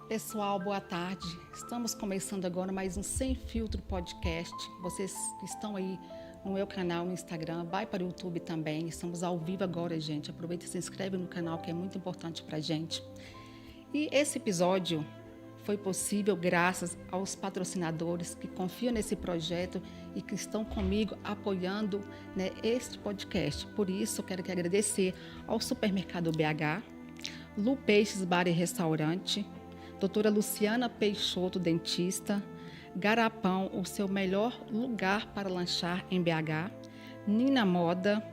Pessoal, boa tarde. Estamos começando agora mais um Sem Filtro podcast. Vocês que estão aí no meu canal no Instagram, vai para o YouTube também. Estamos ao vivo agora, gente. Aproveita e se inscreve no canal, que é muito importante para a gente. E esse episódio foi possível graças aos patrocinadores que confiam nesse projeto e que estão comigo apoiando, né, este podcast. Por isso, eu quero agradecer ao Supermercado BH, Lu Peixes Bar e Restaurante, doutora Luciana Peixoto, dentista, Garapão, o seu melhor lugar para lanchar em BH, Nina Moda,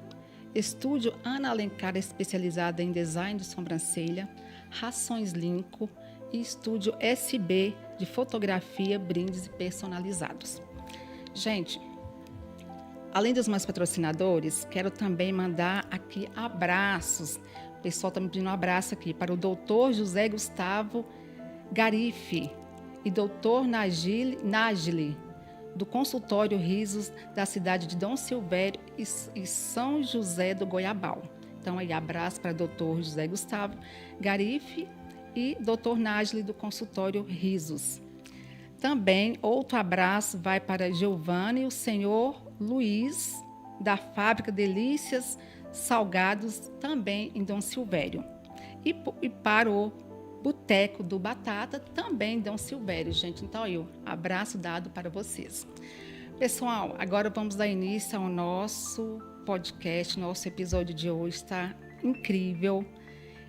Estúdio Ana Alencar, especializada em design de sobrancelha, Rações Linco e Estúdio SB de fotografia, brindes personalizados. Gente, além dos meus patrocinadores, quero também mandar aqui abraços. O pessoal está me pedindo um abraço aqui para o doutor José Gustavo Garife e doutor Nájili, do consultório Risos da cidade de Dom Silvério e São José do Goiabal. Então, aí, abraço para doutor José Gustavo Garife e doutor Nájili, do consultório Risos. Também, outro abraço vai para Giovanni e o senhor Luiz, da fábrica Delícias Salgados, também em Dom Silvério. E para o Boteco do Batata, também Dom Silvério, gente. Então, aí, abraço dado para vocês. Pessoal, agora vamos dar início ao nosso podcast. Nosso episódio de hoje está incrível.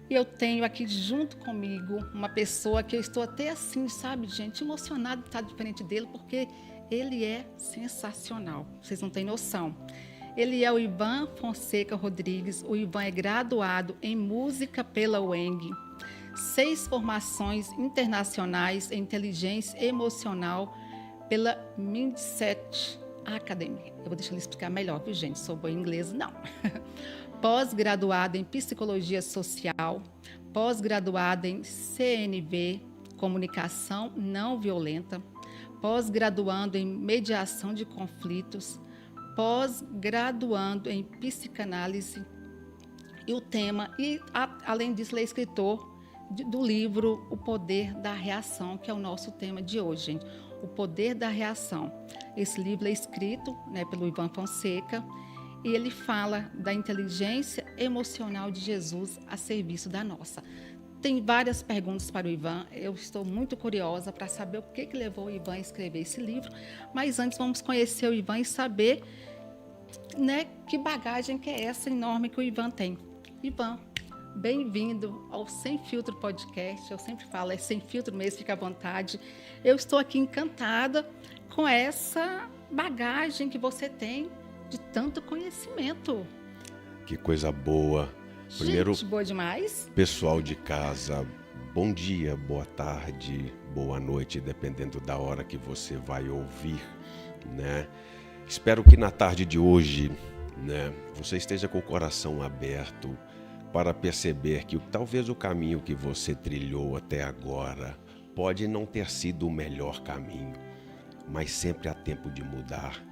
E eu tenho aqui junto comigo uma pessoa que eu estou até assim, sabe, gente, emocionada de estar diferente dele, porque ele é sensacional. Vocês não têm noção. Ele é o Ivan Fonseca Rodrigues. O Ivan é graduado em música pela UENG. 6 formações internacionais em inteligência emocional pela Mindset Academy. Eu vou deixar ele explicar melhor, viu, gente? Sou boa em inglês, não. Pós-graduada em psicologia social, pós-graduada em CNV, comunicação não violenta, pós-graduando em mediação de conflitos, pós-graduando em psicanálise. E o tema, além disso, ele é escritor do livro O Poder da Reação, que é o nosso tema de hoje, gente. O Poder da Reação. Esse livro é escrito, né, pelo Ivan Fonseca e ele fala da inteligência emocional de Jesus a serviço da nossa. Tem várias perguntas para o Ivan. Eu estou muito curiosa para saber o que levou o Ivan a escrever esse livro. Mas antes vamos conhecer o Ivan e saber, né, que bagagem que é essa enorme que o Ivan tem. Ivan, bem-vindo ao Sem Filtro Podcast. Eu sempre falo, é sem filtro mesmo, fica à vontade. Eu estou aqui encantada com essa bagagem que você tem de tanto conhecimento. Que coisa boa. Primeiro, gente, boa demais. Pessoal de casa, bom dia, boa tarde, boa noite, dependendo da hora que você vai ouvir, né? Espero que na tarde de hoje, né, você esteja com o coração aberto para perceber que talvez o caminho que você trilhou até agora pode não ter sido o melhor caminho, mas sempre há tempo de mudar,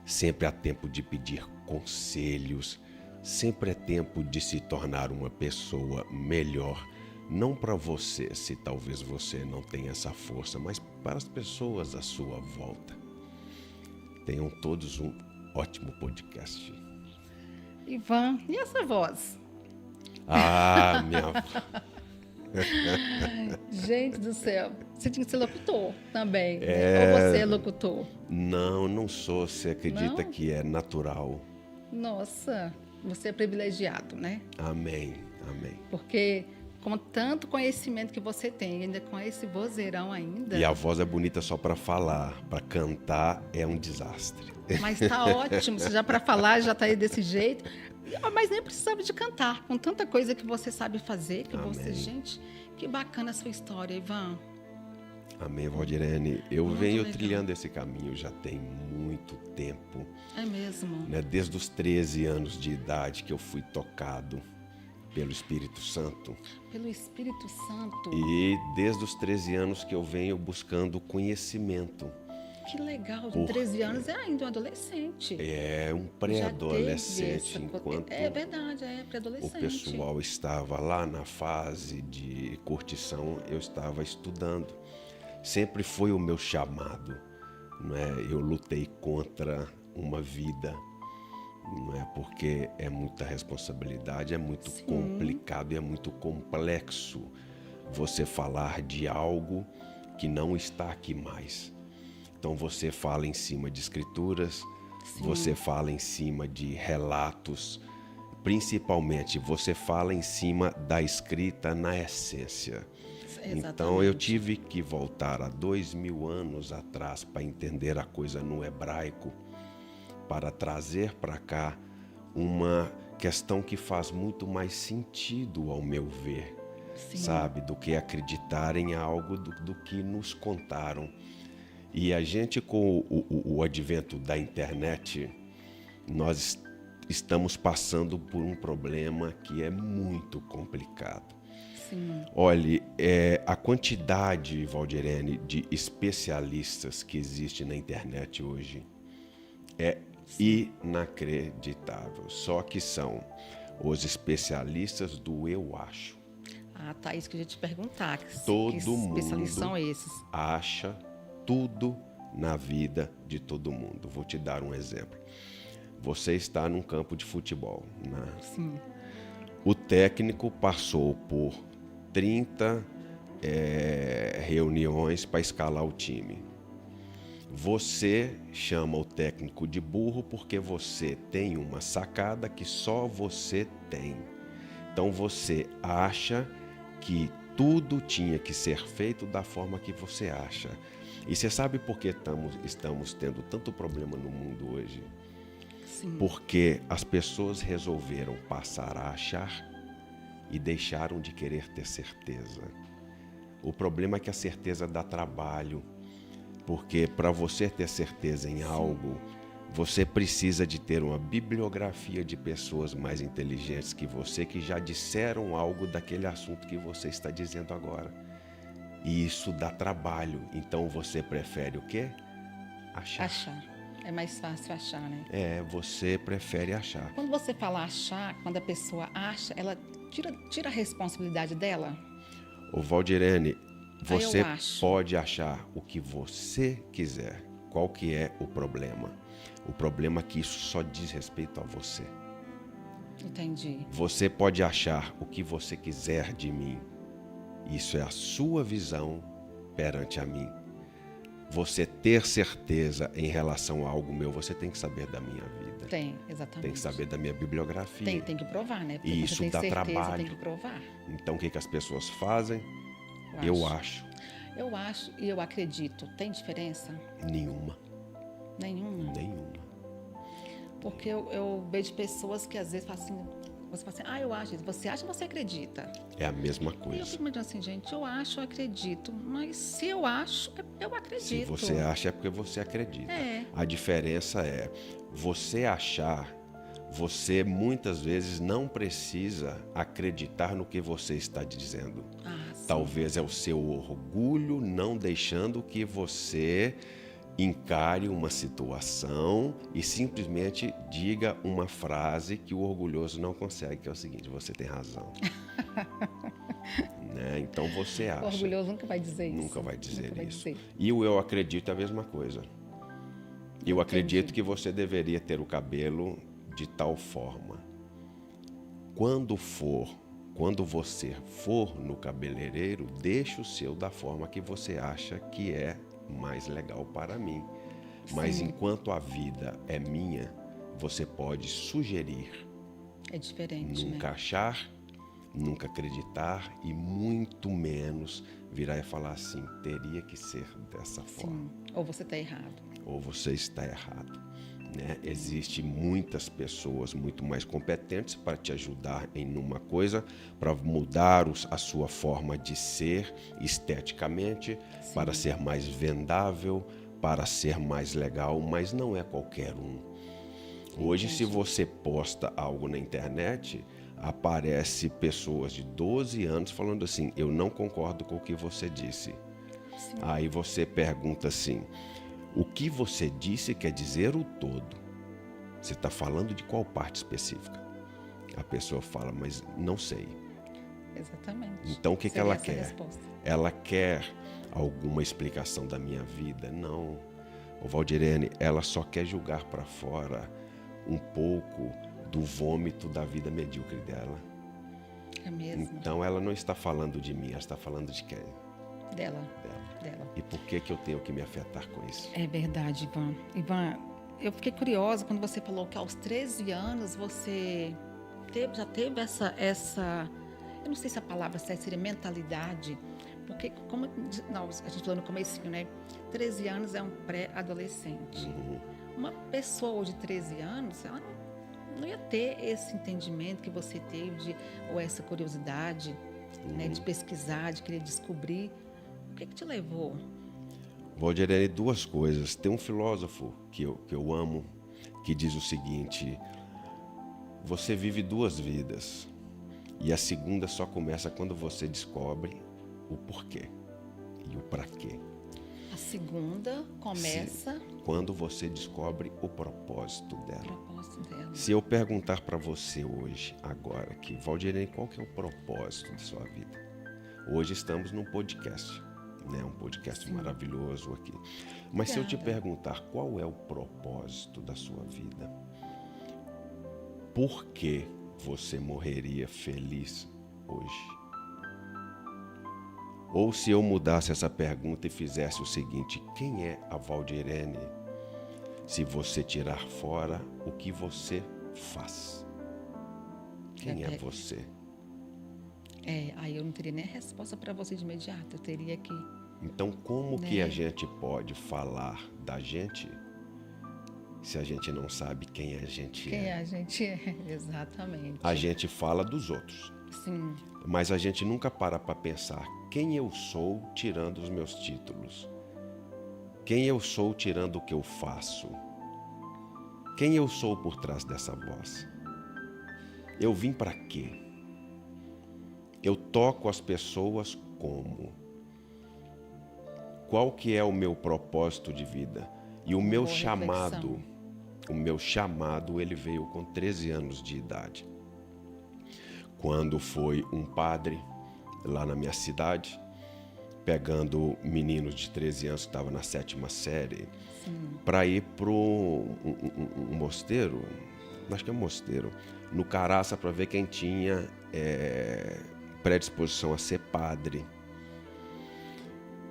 sempre há tempo de pedir conselhos, sempre é tempo de se tornar uma pessoa melhor, não para você, se talvez você não tenha essa força, mas para as pessoas à sua volta. Tenham todos um ótimo podcast. Ivan, e essa voz? Ah, minha... Gente do céu, você tinha que ser locutor também, né? Ou você é locutor? Não sou, você acredita Não? que é natural. Nossa, você é privilegiado, né? Amém. Porque com tanto conhecimento que você tem, ainda com esse vozeirão ainda... E a voz é bonita só para falar, para cantar é um desastre. Mas tá ótimo, já para falar já tá aí desse jeito, mas nem precisava de cantar, com tanta coisa que você sabe fazer, que Amém. você... Gente, que bacana a sua história, Ivan. Amém, Valdirene. Eu Muito venho legal. trilhando esse caminho já tem muito tempo. É mesmo? Né? Desde os 13 anos de idade que eu fui tocado pelo Espírito Santo. Pelo Espírito Santo. E desde os 13 anos que eu venho buscando conhecimento. Que legal, de 13 anos é ainda um adolescente. É um Já pré-adolescente, teve enquanto É verdade, é o pré-adolescente. pessoal estava lá na fase de curtição, eu estava estudando. Sempre foi o meu chamado, não é? Eu lutei contra uma vida, não é? Porque é muita responsabilidade, é muito complicado e é muito complexo você falar de algo que não está aqui mais. Então você fala em cima de escrituras, você fala em cima de relatos, principalmente você fala em cima da escrita na essência. Então eu tive que voltar a 2000 anos atrás para entender a coisa no hebraico, para trazer para cá uma questão que faz muito mais sentido ao meu ver, sabe, do que acreditar em algo do que nos contaram. E a gente, com o advento da internet, nós estamos passando por um problema que é muito complicado. Olhe, a quantidade, Valdirene, de especialistas que existe na internet hoje é inacreditável. Só que são os especialistas do eu acho. Ah, tá, isso que eu ia te perguntar. Todo que mundo especialistas são esses? acha tudo na vida de todo mundo. Vou te dar um exemplo. Você está num campo de futebol, né? Sim. O técnico passou por 30 reuniões para escalar o time. Você chama o técnico de burro porque você tem uma sacada que só você tem. Então você acha que tudo tinha que ser feito da forma que você acha. E você sabe por que estamos tendo tanto problema no mundo hoje? Sim. Porque as pessoas resolveram passar a achar e deixaram de querer ter certeza. O problema é que a certeza dá trabalho, porque para você ter certeza em algo, você precisa de ter uma bibliografia de pessoas mais inteligentes que você, que já disseram algo daquele assunto que você está dizendo agora. E isso dá trabalho. Então você prefere o quê? Achar. Achar. É mais fácil achar, né? Você prefere achar. Quando você fala achar, quando a pessoa acha, ela tira a responsabilidade dela? Ô Valdirene, você acho. pode achar o que você quiser. Qual que é o problema? O problema é que isso só diz respeito a você. Entendi. Você pode achar o que você quiser de mim. Isso é a sua visão perante a mim. Você ter certeza em relação a algo meu, você tem que saber da minha vida. Tem, exatamente. Tem que saber da minha bibliografia. Tem que provar, né? Porque E isso você tem dá certeza, trabalho. tem que provar. Então o que as pessoas fazem? Eu acho. Eu acho e eu acredito. Tem diferença? Nenhuma. Nenhuma? Nenhuma. Porque eu vejo pessoas que às vezes falam assim, você fala assim, eu acho. Você acha, você acredita. É a mesma E eu coisa. fico imaginando assim, gente, eu acho, eu acredito. Mas se eu acho, eu acredito. Se você acha, é porque você acredita. A diferença é, você achar, você muitas vezes não precisa acreditar no que você está dizendo. Talvez é o seu orgulho não deixando que você encare uma situação e simplesmente diga uma frase que o orgulhoso não consegue, que é o seguinte: você tem razão. Né? Então você acha. O orgulhoso nunca vai dizer isso. Nunca vai dizer Nunca vai isso. dizer. E o eu acredito é a mesma coisa. Eu acredito que você deveria ter o cabelo de tal forma. Quando você for no cabeleireiro, deixe o seu da forma que você acha que é mais legal para mim. Mas enquanto a vida é minha, você pode sugerir. É diferente, Nunca né? achar, nunca acreditar e muito menos virar e falar assim, teria que ser dessa forma. Ou você está errado. Ou você está errado. Né? Existem muitas pessoas muito mais competentes para te ajudar em uma coisa, para mudar a sua forma de ser esteticamente, para ser mais vendável, para ser mais legal, mas não é qualquer um. Hoje, se você posta algo na internet, aparece pessoas de 12 anos falando assim, eu não concordo com o que você disse. Aí você pergunta assim, O que você disse quer dizer o todo. Você está falando de qual parte específica? A pessoa fala, mas não sei. Exatamente. Então o que Seria ela essa a quer? resposta. Ela quer alguma explicação da minha vida? Não. O Valdirene, ela só quer julgar para fora um pouco do vômito da vida medíocre dela. É mesmo. Então ela não está falando de mim, ela está falando de quem? Dela. Dela. E por que eu tenho que me afetar com isso? É verdade, Ivan. Ivan, eu fiquei curiosa quando você falou que aos 13 anos você já teve essa, eu não sei se a palavra certa seria mentalidade, porque como não, a gente falou no comecinho, né? 13 anos é um pré-adolescente. Uma pessoa de 13 anos, ela não ia ter esse entendimento que você teve, ou essa curiosidade, né, de pesquisar, de querer descobrir. O que te levou? Valdirene, duas coisas. Tem um filósofo que eu amo, que diz o seguinte: você vive duas vidas, e a segunda só começa quando você descobre o porquê e o para quê. A segunda começa quando você descobre o propósito dela. dela. Se eu perguntar para você hoje, agora, que Valdirene, qual que é o propósito da sua vida? Hoje estamos num podcast, né? Um podcast maravilhoso aqui. Mas se eu te perguntar qual é o propósito da sua vida, por que você morreria feliz hoje? Ou se eu mudasse essa pergunta e fizesse o seguinte: quem é a Valdirene? Se você tirar fora o que você faz. Quem é você? Aí eu não teria nem resposta para você de imediato. Eu teria que... Então, como que a gente pode falar da gente se a gente não sabe quem a gente é? Quem a gente é, exatamente. A gente fala dos outros. Sim. Mas a gente nunca para pensar quem eu sou tirando os meus títulos. Quem eu sou tirando o que eu faço. Quem eu sou por trás dessa voz. Eu vim para quê? Eu toco as pessoas como? Qual que é o meu propósito de vida? E o meu chamado, ele veio com 13 anos de idade. Quando foi um padre lá na minha cidade, pegando meninos de 13 anos que estavam na 7ª série, para ir para um mosteiro, acho que é um mosteiro, no Caraça, para ver quem tinha predisposição a ser padre.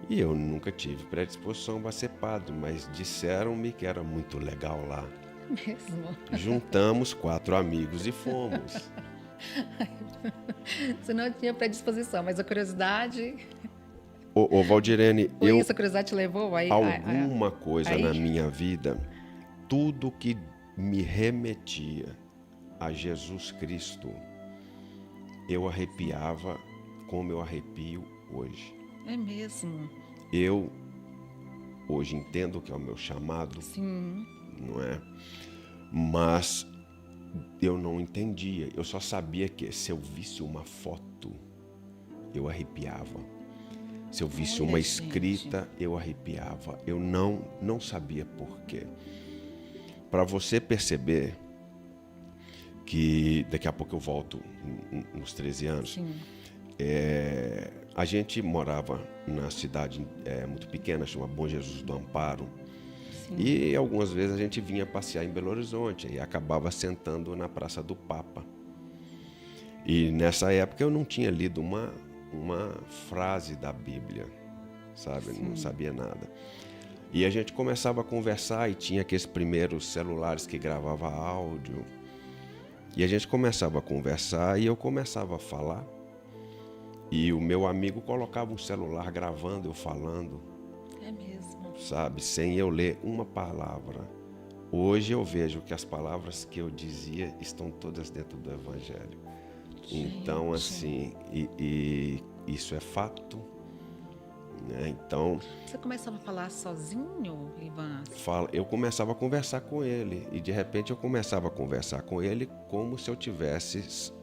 E eu nunca tive predisposição a ser padre, mas disseram-me que era muito legal lá. Mesmo? Juntamos 4 amigos e fomos. Você não tinha predisposição, mas a curiosidade... Ô Valdirene, essa curiosidade te levou aí? Alguma coisa na minha vida, tudo que me remetia a Jesus Cristo, eu arrepiava como eu arrepio hoje. É mesmo? Eu hoje entendo que é o meu chamado, não é? Mas eu não entendia, eu só sabia que se eu visse uma foto, eu arrepiava. Se eu visse uma escrita, eu arrepiava. Eu não sabia por quê. Para você perceber que daqui a pouco eu volto nos 13 anos, a gente morava na cidade muito pequena, chama Bom Jesus do Amparo. E algumas vezes a gente vinha passear em Belo Horizonte e acabava sentando na Praça do Papa. E nessa época eu não tinha lido uma frase da Bíblia, sabe? Não sabia nada. E a gente começava a conversar e tinha aqueles primeiros celulares que gravavam áudio. E a gente começava a conversar e eu começava a falar. E o meu amigo colocava um celular gravando eu falando. É mesmo. Sabe? Sem eu ler uma palavra. Hoje eu vejo que as palavras que eu dizia estão todas dentro do Evangelho. Então, assim, e isso é fato, né? Então... Você começava a falar sozinho, Ivan? Eu começava a conversar com ele, e de repente eu começava a conversar com ele como se eu tivesse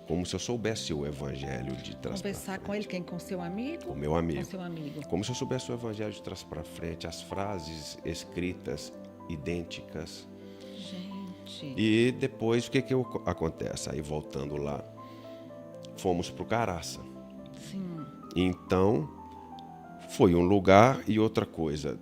como se eu soubesse o evangelho de trás para frente. Conversar com ele, quem? Com seu amigo? Com meu amigo. Com seu amigo. Como se eu soubesse o evangelho de trás para frente, as frases escritas idênticas. Gente. E depois o que acontece? Aí voltando lá, fomos para o Caraça. Sim. Então, foi um lugar e outra coisa.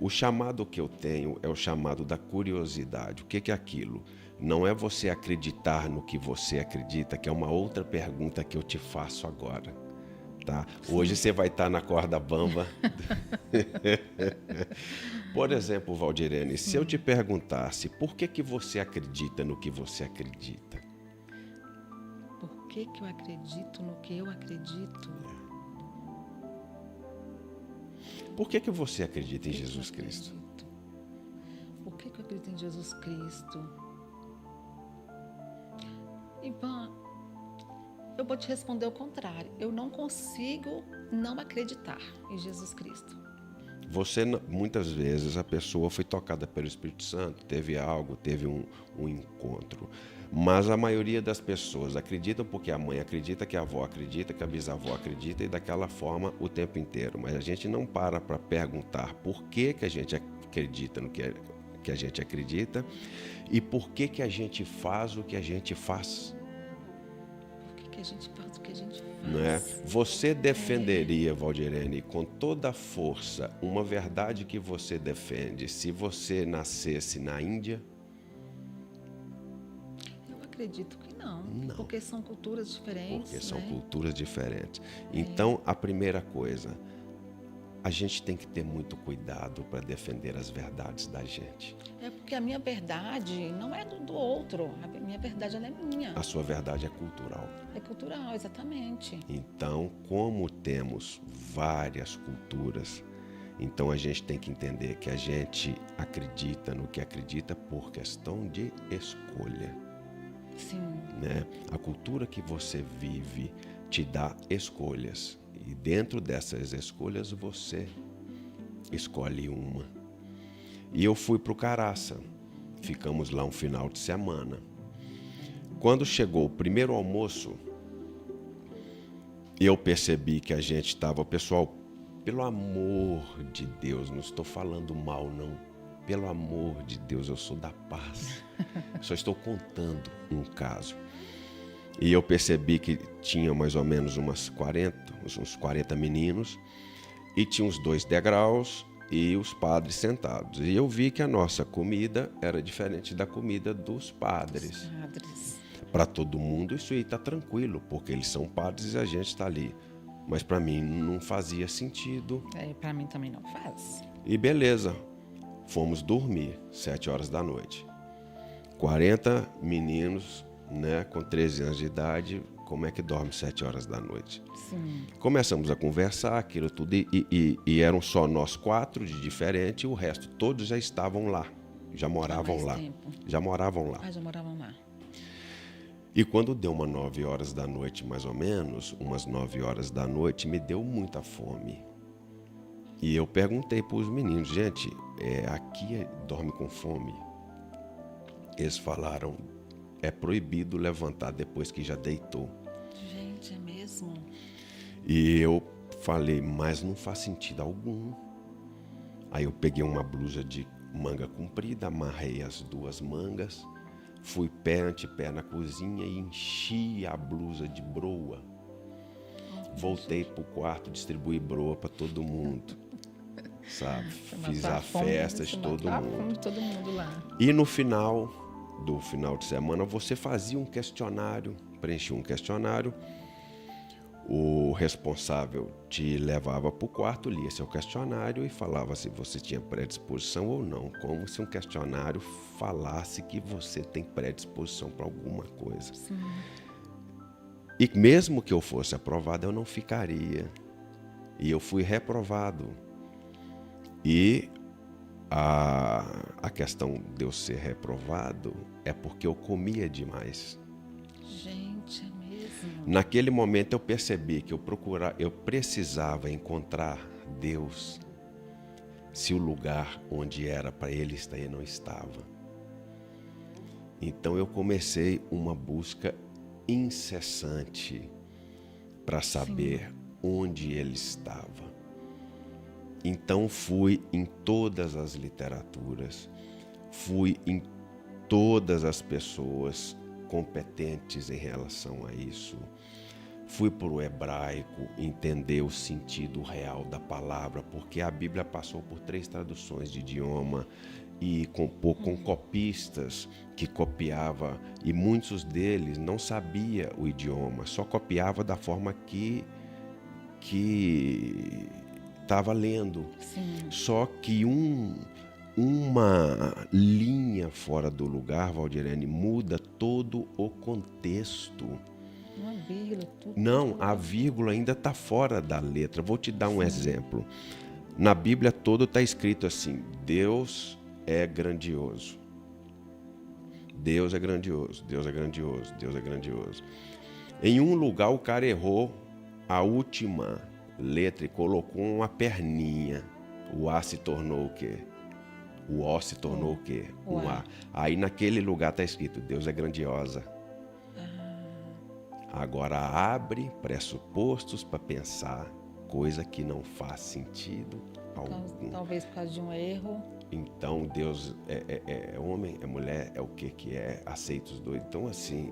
O chamado que eu tenho é o chamado da curiosidade. O que é aquilo? Não é você acreditar no que você acredita, que é uma outra pergunta que eu te faço agora. Tá? Hoje você vai estar na corda bamba. Por exemplo, Valdirene, se eu te perguntasse por que você acredita no que você acredita? Por que eu acredito no que eu acredito? Por que você acredita em Jesus Cristo? Por que eu acredito em Jesus Cristo? Ivan, eu vou te responder o contrário. Eu não consigo não acreditar em Jesus Cristo. Muitas vezes, a pessoa foi tocada pelo Espírito Santo, teve algo, teve um encontro. Mas a maioria das pessoas acreditam porque a mãe acredita, que a avó acredita, que a bisavó acredita e daquela forma o tempo inteiro. Mas a gente não para perguntar por que a gente acredita no que a gente acredita e por que a gente faz o que a gente faz. Por que a gente faz o que a gente faz? Não é? Você defenderia, Valdirene, com toda a força, uma verdade que você defende se você nascesse na Índia? Eu acredito que não. Não. Porque são culturas diferentes. Porque são né? culturas diferentes. Então, a primeira coisa, a gente tem que ter muito cuidado para defender as verdades da gente. É porque a minha verdade não é do outro. A minha verdade ela é minha. A sua verdade é cultural. É cultural, exatamente. Então, como temos várias culturas, então a gente tem que entender que a gente acredita no que acredita por questão de escolha. Sim. Né? A cultura que você vive te dá escolhas. E dentro dessas escolhas você escolhe uma. E eu fui para o Caraça. Ficamos lá um final de semana. Quando chegou o primeiro almoço, eu percebi que a gente estava... Pessoal, pelo amor de Deus, não estou falando mal, não. Pelo amor de Deus, eu sou da paz. Só estou contando um caso. E eu percebi que tinha mais ou menos uns 40 meninos e tinha uns 2 degraus e os padres sentados. E eu vi que a nossa comida era diferente da comida dos padres. Para todo mundo isso aí está tranquilo, porque eles são padres e a gente está ali. Mas para mim não fazia sentido. Para mim também não faz. E beleza, fomos dormir, 7 horas da noite. 40 meninos, né, com 13 anos de idade, como é que dorme 7 horas da noite? Sim. Começamos a conversar, aquilo tudo, e eram só nós 4 de diferente, e o resto todos já estavam lá, já moravam lá. Já moravam lá. Já moravam lá. E quando deu umas 9 horas da noite, mais ou menos, umas 9 horas da noite, me deu muita fome. E eu perguntei para os meninos, gente, aqui dorme com fome? Eles falaram, é proibido levantar depois que já deitou. Gente, é mesmo? E eu falei, mas não faz sentido algum. Aí eu peguei uma blusa de manga comprida, amarrei as 2 mangas, fui pé ante pé na cozinha e enchi a blusa de broa. Voltei pro quarto, distribuí broa para todo mundo. Sabe? Fiz a festa de todo mundo. Todo mundo lá. E no final do final de semana, você fazia um questionário, preenchia um questionário, o responsável te levava para o quarto, lia seu questionário e falava se você tinha predisposição ou não, como se um questionário falasse que você tem predisposição para alguma coisa. Sim. E mesmo que eu fosse aprovado, eu não ficaria. E eu fui reprovado. E a questão de eu ser reprovado é porque eu comia demais. Gente, é mesmo? Naquele momento eu percebi que eu precisava encontrar Deus se o lugar onde era para Ele estar não estava. Então eu comecei uma busca incessante para saber onde ele estava. Então fui em todas as literaturas, fui em todas as pessoas competentes em relação a isso. Fui para o hebraico entender o sentido real da palavra, porque a Bíblia passou por 3 traduções de idioma e com copistas que copiava, e muitos deles não sabia o idioma, só copiava da forma que estava lendo. Sim. Só que uma linha fora do lugar, Valdirene, muda todo o contexto. Uma vírgula, tudo. Não, a vírgula ainda está fora da letra. Vou te dar um exemplo. Na Bíblia toda está escrito assim: Deus é grandioso. Deus é grandioso, Deus é grandioso, Deus é grandioso. Em um lugar o cara errou a última letra e colocou uma perninha. O A se tornou o quê? O O se tornou o quê? O Um A. A. Aí naquele lugar está escrito: Deus é grandiosa. Agora abre pressupostos para pensar, coisa que não faz sentido algum. Talvez por causa de um erro. Então Deus é homem, é mulher, é o que é, aceita os dois. Então assim,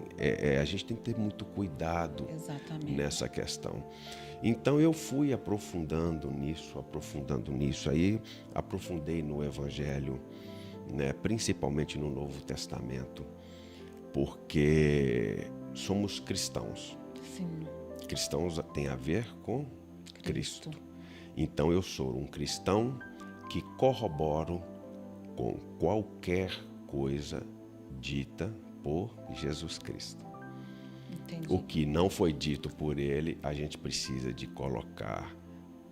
a gente tem que ter muito cuidado. Exatamente. Nessa questão. Então eu fui aprofundando nisso, aí aprofundei no Evangelho, né, principalmente no Novo Testamento, porque somos cristãos. Sim. Cristãos tem a ver com Cristo. Então eu sou um cristão que corroboro com qualquer coisa dita por Jesus Cristo. Entendi. O que não foi dito por ele, a gente precisa de colocar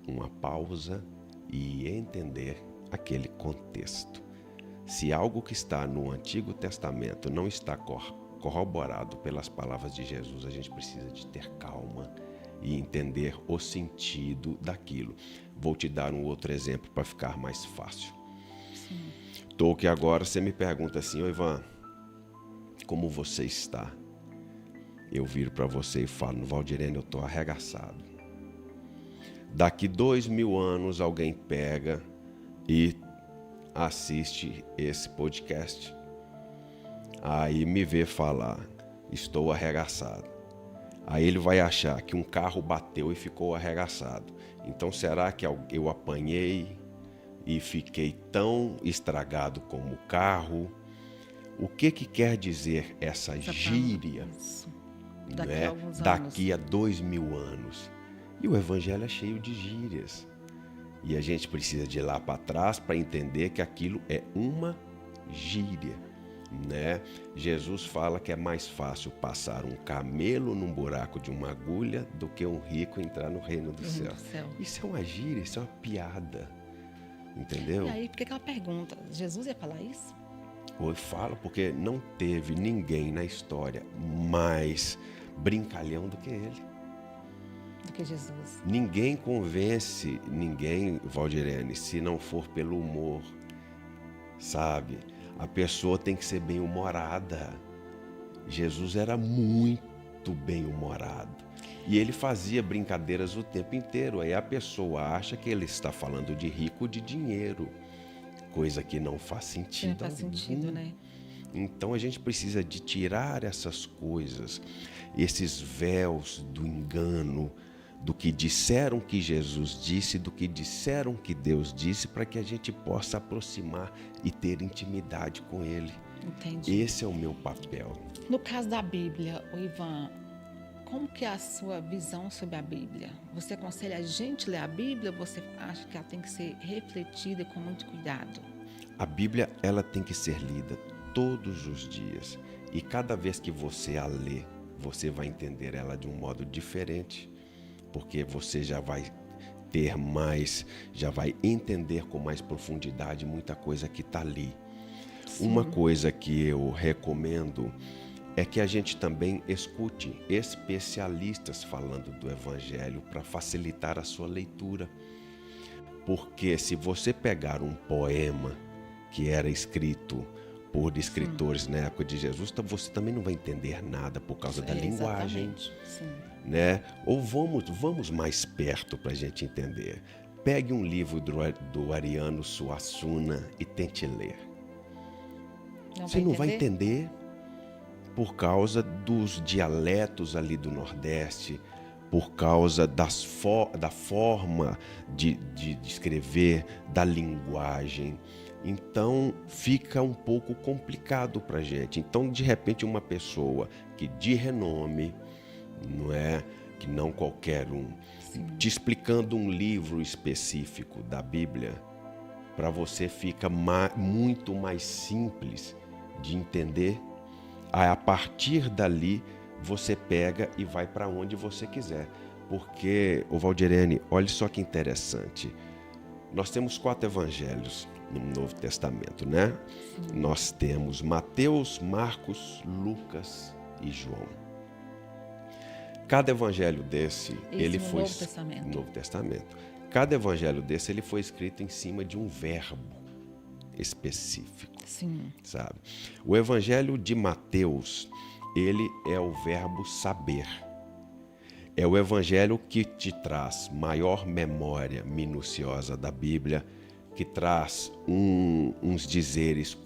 uma pausa e entender aquele contexto. Se algo que está no Antigo Testamento não está corroborado pelas palavras de Jesus, a gente precisa de ter calma e entender o sentido daquilo. Vou te dar um outro exemplo para ficar mais fácil. Estou aqui agora, você me pergunta assim: ô Ivan, como você está? Eu viro para você e falo: Valdirene, eu estou arregaçado. Daqui 2000 anos alguém pega e assiste esse podcast. Aí me vê falar: estou arregaçado. Aí ele vai achar que um carro bateu e ficou arregaçado. Então será que eu apanhei e fiquei tão estragado como o carro? O que quer dizer essa gíria? Daqui a 2000 anos. E o Evangelho é cheio de gírias. E a gente precisa de ir lá para trás para entender que aquilo é uma gíria, né? Jesus fala que é mais fácil passar um camelo num buraco de uma agulha do que um rico entrar no reino do céu. Isso é uma gíria, isso é uma piada, entendeu? E aí, por que ela pergunta? Jesus ia falar isso? Ou fala porque não teve ninguém na história mais brincalhão do que ele. Do que Jesus. Ninguém convence ninguém, Valdirene, se não for pelo humor, sabe? A pessoa tem que ser bem-humorada. Jesus era muito bem-humorado. E ele fazia brincadeiras o tempo inteiro. Aí a pessoa acha que ele está falando de rico de dinheiro, coisa que não faz sentido. Não faz sentido, né? Então a gente precisa de tirar essas coisas, esses véus do engano, do que disseram que Jesus disse, do que disseram que Deus disse, para que a gente possa aproximar e ter intimidade com Ele. Entendi. Esse é o meu papel. No caso da Bíblia, Ivan, como que é a sua visão sobre a Bíblia? Você aconselha a gente a ler a Bíblia ou você acha que ela tem que ser refletida com muito cuidado? A Bíblia, ela tem que ser lida todos os dias. E cada vez que você a lê, você vai entender ela de um modo diferente. Porque você já vai ter mais, já vai entender com mais profundidade muita coisa que está ali. Sim. Uma coisa que eu recomendo é que a gente também escute especialistas falando do Evangelho para facilitar a sua leitura. Porque se você pegar um poema que era escrito por escritores na época de Jesus, você também não vai entender nada por causa da linguagem. Sim. Né? Ou vamos mais perto para a gente entender. Pegue um livro do Ariano Suassuna e tente ler. Você não vai entender por causa dos dialetos ali do Nordeste, por causa da forma de escrever, da linguagem. Então, fica um pouco complicado para a gente. Então, de repente, uma pessoa que de renome, não é que não qualquer um, te explicando um livro específico da Bíblia, para você fica muito mais simples de entender. A partir dali, você pega e vai para onde você quiser. Porque, Valdirene, olha só que interessante. Nós temos 4 evangelhos no Novo Testamento, né? Sim. Nós temos Mateus, Marcos, Lucas e João. Cada evangelho desse, ele foi no Novo Testamento. Cada evangelho desse, ele foi escrito em cima de um verbo específico. Sim. Sabe? O evangelho de Mateus, ele é o verbo saber. É o evangelho que te traz maior memória minuciosa da Bíblia, que traz uns dizeres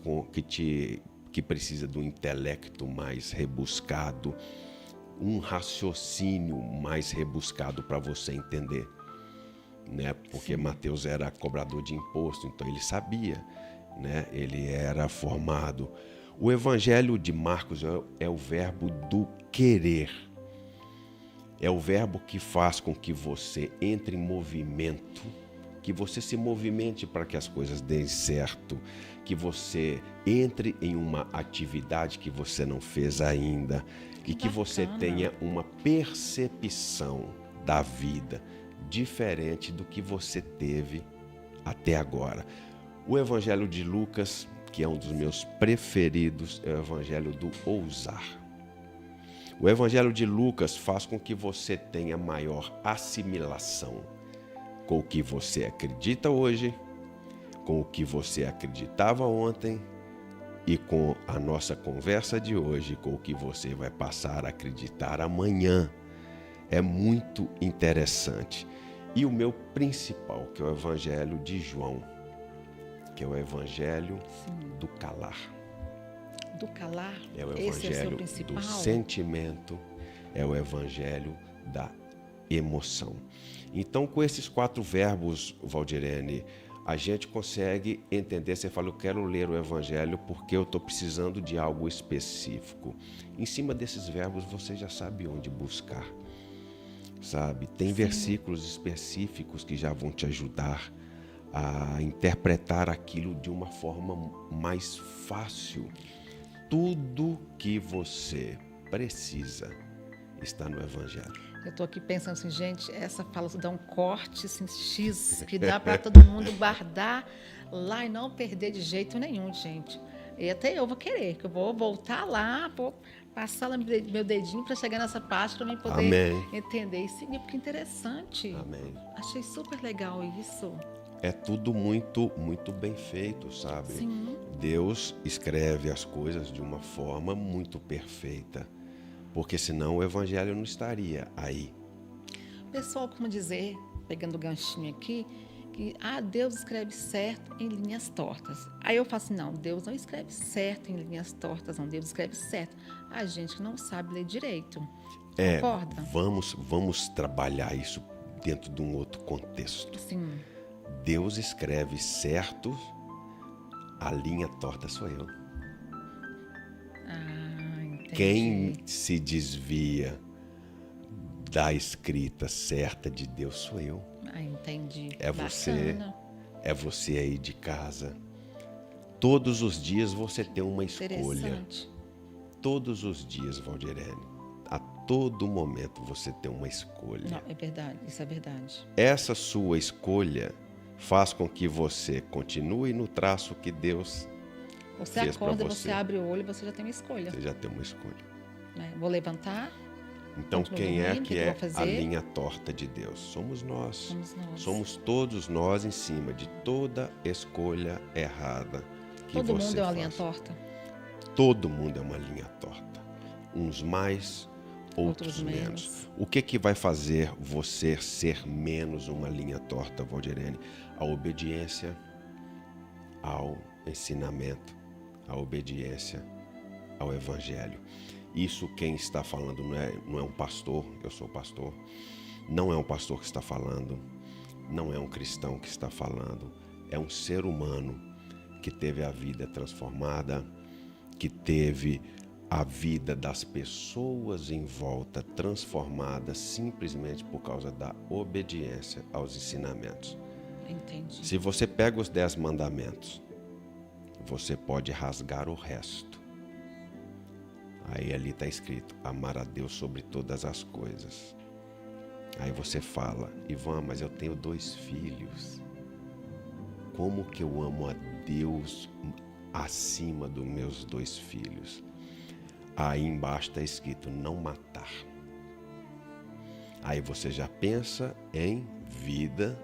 que precisa de um intelecto mais rebuscado, um raciocínio mais rebuscado para você entender, né? Porque sim, Mateus era cobrador de imposto, então ele sabia, né? Ele era formado. O evangelho de Marcos é o verbo do querer. É o verbo que faz com que você entre em movimento, que você se movimente para que as coisas deem certo, que você entre em uma atividade que você não fez ainda e que você tenha uma percepção da vida diferente do que você teve até agora. O evangelho de Lucas, que é um dos meus preferidos, é o evangelho do ousar. O evangelho de Lucas faz com que você tenha maior assimilação com o que você acredita hoje, com o que você acreditava ontem e com a nossa conversa de hoje, com o que você vai passar a acreditar amanhã. É muito interessante. E o meu principal, que é o evangelho de João, que é o evangelho do calar. Do calar? É o Esse evangelho é o seu principal? do sentimento, é o evangelho da emoção. Então, com esses 4 verbos, Valdirene, a gente consegue entender. Você fala, eu quero ler o evangelho porque eu estou precisando de algo específico. Em cima desses verbos, você já sabe onde buscar, sabe? Tem versículos específicos que já vão te ajudar a interpretar aquilo de uma forma mais fácil. Tudo que você precisa está no evangelho. Eu estou aqui pensando assim, gente, essa fala dá um corte assim, X, que dá para todo mundo guardar lá e não perder de jeito nenhum, gente. E até eu vou querer, que eu vou voltar lá, vou passar lá meu dedinho para chegar nessa parte para mim poder entender e seguir, porque é interessante. Amém. Achei super legal isso. É tudo muito, muito bem feito, sabe? Sim. Deus escreve as coisas de uma forma muito perfeita, porque senão o evangelho não estaria aí. Pessoal, como dizer, pegando o ganchinho aqui, que Deus escreve certo em linhas tortas. Aí eu falo assim, não, Deus não escreve certo em linhas tortas, não, Deus escreve certo. A gente que não sabe ler direito. Concorda? Vamos trabalhar isso dentro de um outro contexto. Sim. Deus escreve certo, a linha torta sou eu. Entendi. Quem se desvia da escrita certa de Deus sou eu. Entendi. É você aí de casa. Todos os dias você tem uma escolha. Todos os dias, Valdirene. A todo momento você tem uma escolha. Não, é verdade, isso é verdade. Essa sua escolha faz com que você continue no traço que Deus Você fez para acorda, você. você abre o olho e você já tem uma escolha. Você já tem uma escolha. Vou levantar. Então, quem é que é a linha torta de Deus? Somos nós. Somos todos nós em cima de toda escolha errada que todo você mundo é uma faz. linha torta? Todo mundo é uma linha torta. Uns mais, outros menos. O que vai fazer você ser menos uma linha torta, Valdirene? A obediência ao ensinamento, a obediência ao evangelho. Isso quem está falando não é um pastor, eu sou pastor, não é um pastor que está falando, não é um cristão que está falando, é um ser humano que teve a vida transformada, que teve a vida das pessoas em volta transformada simplesmente por causa da obediência aos ensinamentos. Entendi. Se você pega os 10 mandamentos, você pode rasgar o resto. Aí ali está escrito, amar a Deus sobre todas as coisas. Aí você fala, Ivan, mas eu tenho 2 filhos. Como que eu amo a Deus acima dos meus 2 filhos? Aí embaixo está escrito, não matar. Aí você já pensa em vida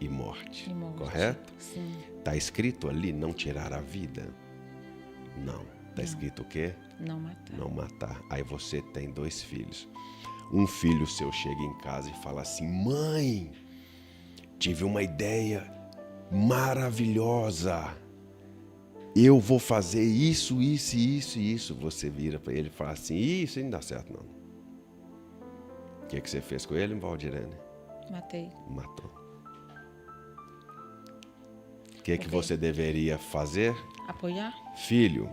e morte. Correto? Sim. Está escrito ali, não tirar a vida? Não. Está escrito o quê? Não matar. Não matar. Aí você tem 2 filhos. Um filho seu chega em casa e fala assim, mãe, tive uma ideia maravilhosa. Eu vou fazer isso, isso, isso e isso. Você vira para ele e fala assim, isso não dá certo não. O que você fez com ele, Valdirene? Matei. Matou. O que você deveria fazer? Apoiar? Filho,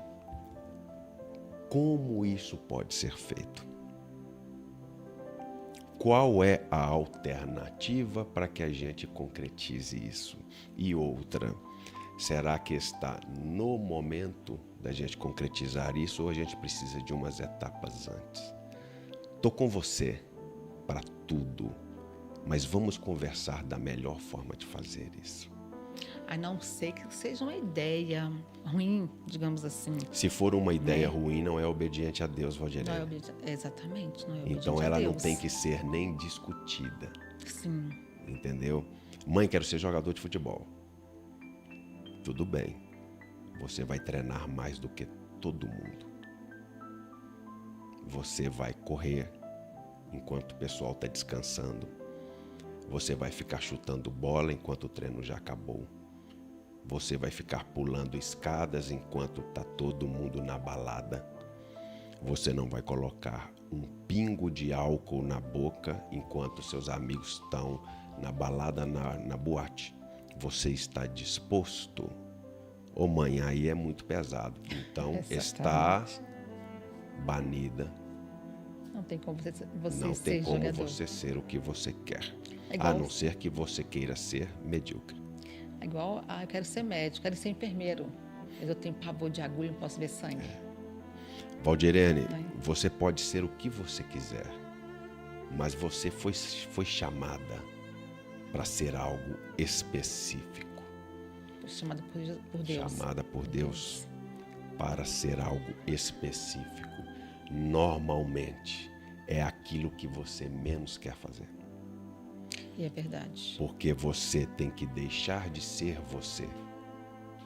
como isso pode ser feito? Qual é a alternativa para que a gente concretize isso? E outra, será que está no momento da gente concretizar isso ou a gente precisa de umas etapas antes? Estou com você para tudo, mas vamos conversar da melhor forma de fazer isso. A não ser que seja uma ideia ruim, digamos assim. Se for uma ideia ruim, não é obediente a Deus, Valdirene. Não é exatamente, não é obediente Então a ela Deus. não tem que ser nem discutida. Sim. Entendeu? Mãe, quero ser jogador de futebol. Tudo bem. Você vai treinar mais do que todo mundo. Você vai correr enquanto o pessoal está descansando. Você vai ficar chutando bola enquanto o treino já acabou. Você vai ficar pulando escadas enquanto está todo mundo na balada. Você não vai colocar um pingo de álcool na boca enquanto seus amigos estão na balada, na boate. Você está disposto? Ô mãe, aí é muito pesado. Então está banida. Não tem como você Não ser tem como jogador. você ser o que você quer. É igual, A não ser que você queira ser medíocre. é igual, eu quero ser médico, quero ser enfermeiro. Mas eu tenho pavor de agulha, não posso ver sangue. Valdirene, você pode ser o que você quiser, mas você foi chamada para ser algo específico. Foi chamada por Deus. Chamada por Deus para ser algo específico. Normalmente é aquilo que você menos quer fazer. E é verdade. Porque você tem que deixar de ser você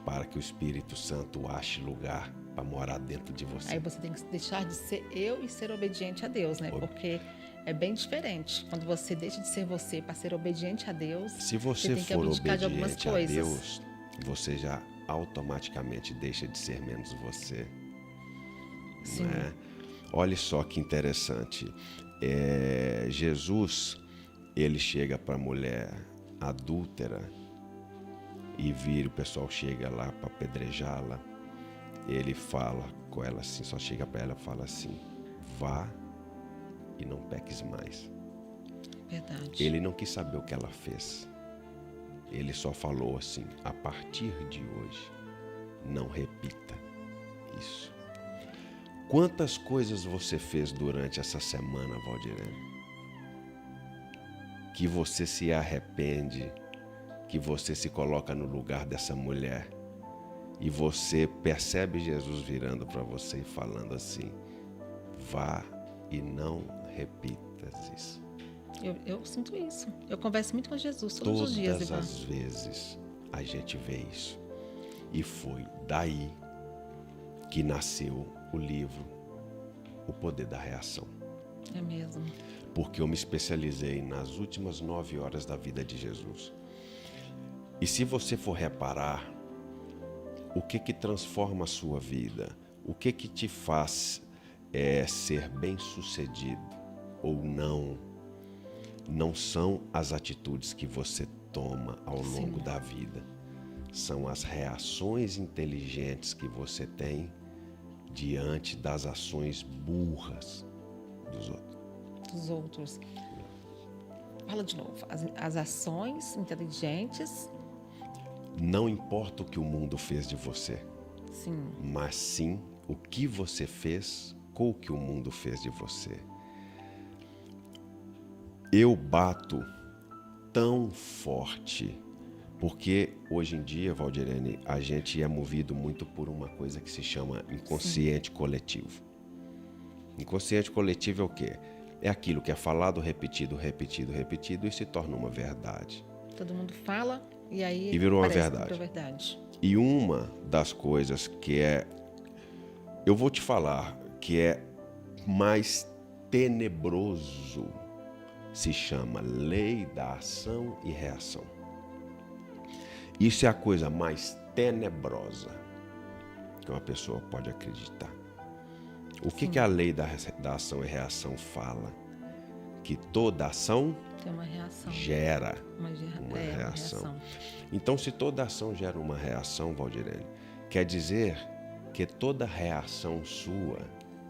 para que o Espírito Santo ache lugar para morar dentro de você. Aí você tem que deixar de ser eu e ser obediente a Deus, né? Porque é bem diferente. Quando você deixa de ser você para ser obediente a Deus, Se você tem que for abdicar de algumas obediente a coisas. Deus, você já automaticamente deixa de ser menos você. Sim. Não é? Olha só que interessante. Jesus, ele chega para a mulher adúltera e vira, o pessoal chega lá para apedrejá-la. Ele fala com ela assim, só chega para ela e fala assim, vá e não peques mais. Verdade. Ele não quis saber o que ela fez. Ele só falou assim, a partir de hoje, não repita isso. Quantas coisas você fez durante essa semana, Valdirene? Que você se arrepende, que você se coloca no lugar dessa mulher e você percebe Jesus virando para você e falando assim, vá e não repitas isso. Eu sinto isso. Eu converso muito com Jesus todos os dias, Todas Ivan. as vezes a gente vê isso. E foi daí que nasceu o livro O Poder da Reação. É mesmo. Porque eu me especializei nas últimas 9 horas da vida de Jesus. E se você for reparar, o que transforma a sua vida, o que te faz ser bem-sucedido ou não são as atitudes que você toma ao longo da vida. São as reações inteligentes que você tem diante das ações burras dos outros. Fala de novo. As ações inteligentes. Não importa o que o mundo fez de você, Sim. mas sim o que você fez com o que o mundo fez de você. Eu bato tão forte, porque hoje em dia, Valdirene, a gente é movido muito por uma coisa que se chama inconsciente coletivo. Inconsciente coletivo é o quê? É aquilo que é falado, repetido e se torna uma verdade. Todo mundo fala e aí E virou uma verdade. E uma das coisas que eu vou te falar, que é mais tenebroso, se chama lei da ação e reação. Isso é a coisa mais tenebrosa que uma pessoa pode acreditar. O que a lei da ação e reação fala? Que toda ação tem uma reação. Gera uma reação. reação. Então, se toda ação gera uma reação, Valdirene, quer dizer que toda reação sua,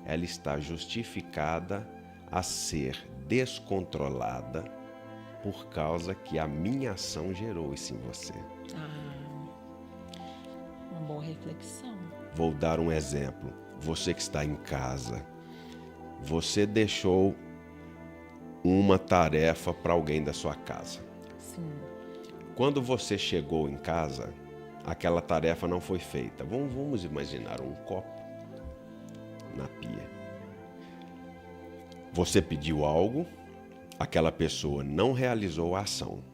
ela está justificada a ser descontrolada por causa que a minha ação gerou isso em você. Uma boa reflexão. Vou dar um exemplo. Você que está em casa, você deixou uma tarefa para alguém da sua casa. Sim. Quando você chegou em casa, aquela tarefa não foi feita. Vamos imaginar um copo na pia. Você pediu algo, aquela pessoa não realizou a ação.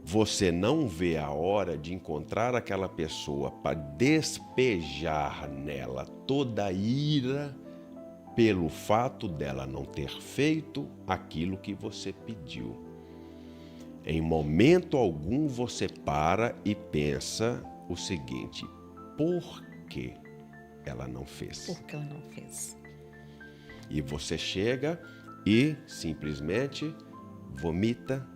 Você não vê a hora de encontrar aquela pessoa para despejar nela toda a ira pelo fato dela não ter feito aquilo que você pediu. Em momento algum você para e pensa o seguinte: por que ela não fez? Por que ela não fez? E você chega e simplesmente vomita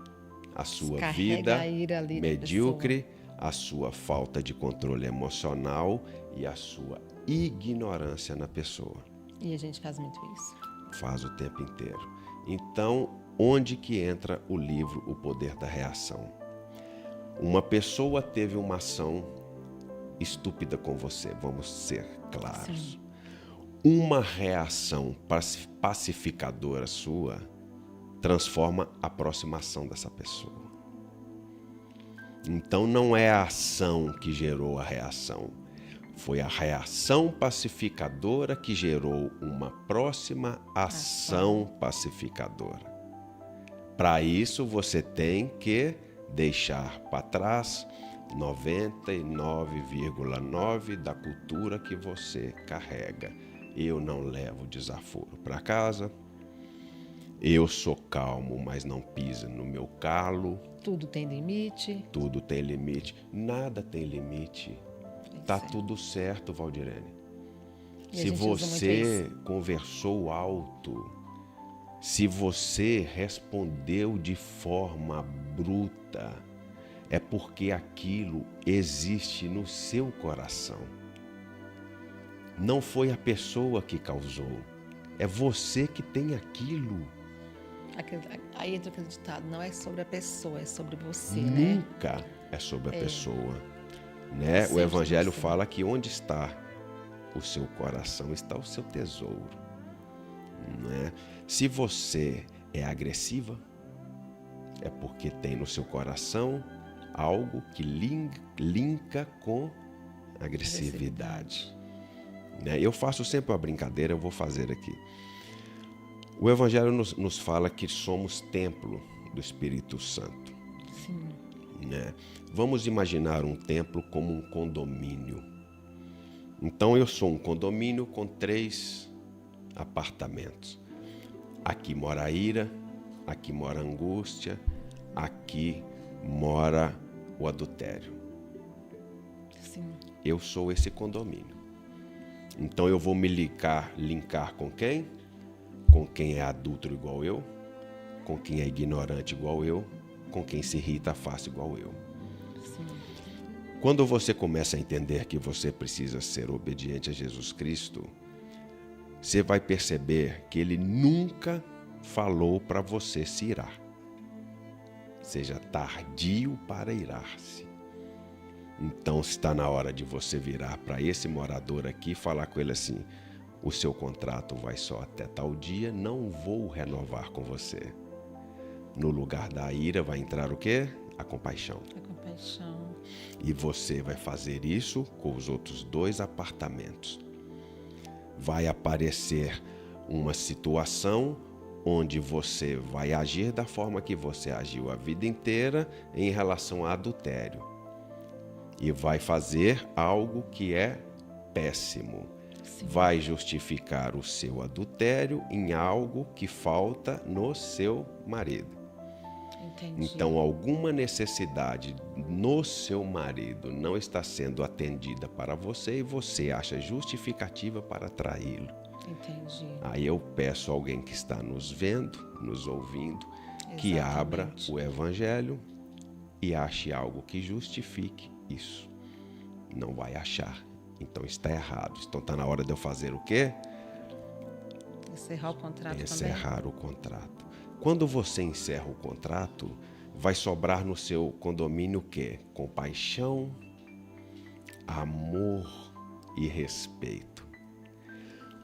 a sua vida a ira ali medíocre, a sua falta de controle emocional e a sua ignorância na pessoa. E a gente faz muito isso. Faz o tempo inteiro. Então, onde que entra o livro O Poder da Reação? Uma pessoa teve uma ação estúpida com você, vamos ser claros. Sim. Uma reação pacificadora sua transforma a aproximação dessa pessoa. Então não é a ação que gerou a reação. Foi a reação pacificadora que gerou uma próxima ação pacificadora. Para isso você tem que deixar para trás 99,9% da cultura que você carrega. Eu não levo desaforo para casa. Eu sou calmo, mas não pisa no meu calo. Tudo tem limite. Tudo tem limite. Nada tem limite. Tá tudo certo, Valdirene. Se você conversou alto, se você respondeu de forma bruta, é porque aquilo existe no seu coração. Não foi a pessoa que causou, é você que tem aquilo. Aí entra aquele ditado, não é sobre a pessoa, é sobre você, né? Nunca é sobre a pessoa. Né? O Evangelho fala que onde está o seu coração, está o seu tesouro. Né? Se você é agressiva, é porque tem no seu coração algo que linka com agressividade. Né? Eu faço sempre uma brincadeira, eu vou fazer aqui. O Evangelho nos fala que somos templo do Espírito Santo. Sim. Né? Vamos imaginar um templo como um condomínio. Então eu sou um condomínio com 3 apartamentos. Aqui mora a ira, aqui mora a angústia, aqui mora o adultério. Sim. Eu sou esse condomínio. Então eu vou me linkar com quem? Com quem é adúltero igual eu, com quem é ignorante igual eu, com quem se irrita fácil igual eu. Sim. Quando você começa a entender que você precisa ser obediente a Jesus Cristo, você vai perceber que Ele nunca falou para você se irar. Seja tardio para irar-se. Então está na hora de você virar para esse morador aqui e falar com ele assim: o seu contrato vai só até tal dia, não vou renovar com você. No lugar da ira vai entrar o quê? A compaixão. A compaixão. E você vai fazer isso com os outros 2 apartamentos. Vai aparecer uma situação onde você vai agir da forma que você agiu a vida inteira em relação a adultério. E vai fazer algo que é péssimo. Sim. Vai justificar o seu adultério em algo que falta no seu marido. Entendi. Então, alguma necessidade no seu marido não está sendo atendida para você e você acha justificativa para traí-lo. Entendi. Aí eu peço a alguém que está nos vendo, nos ouvindo, que abra Exatamente. o Evangelho e ache algo que justifique isso. Não vai achar. Então está errado. Então está na hora de eu fazer o quê? Encerrar o contrato Encerrar o contrato. Quando você encerra o contrato, vai sobrar no seu condomínio o quê? Compaixão, amor e respeito.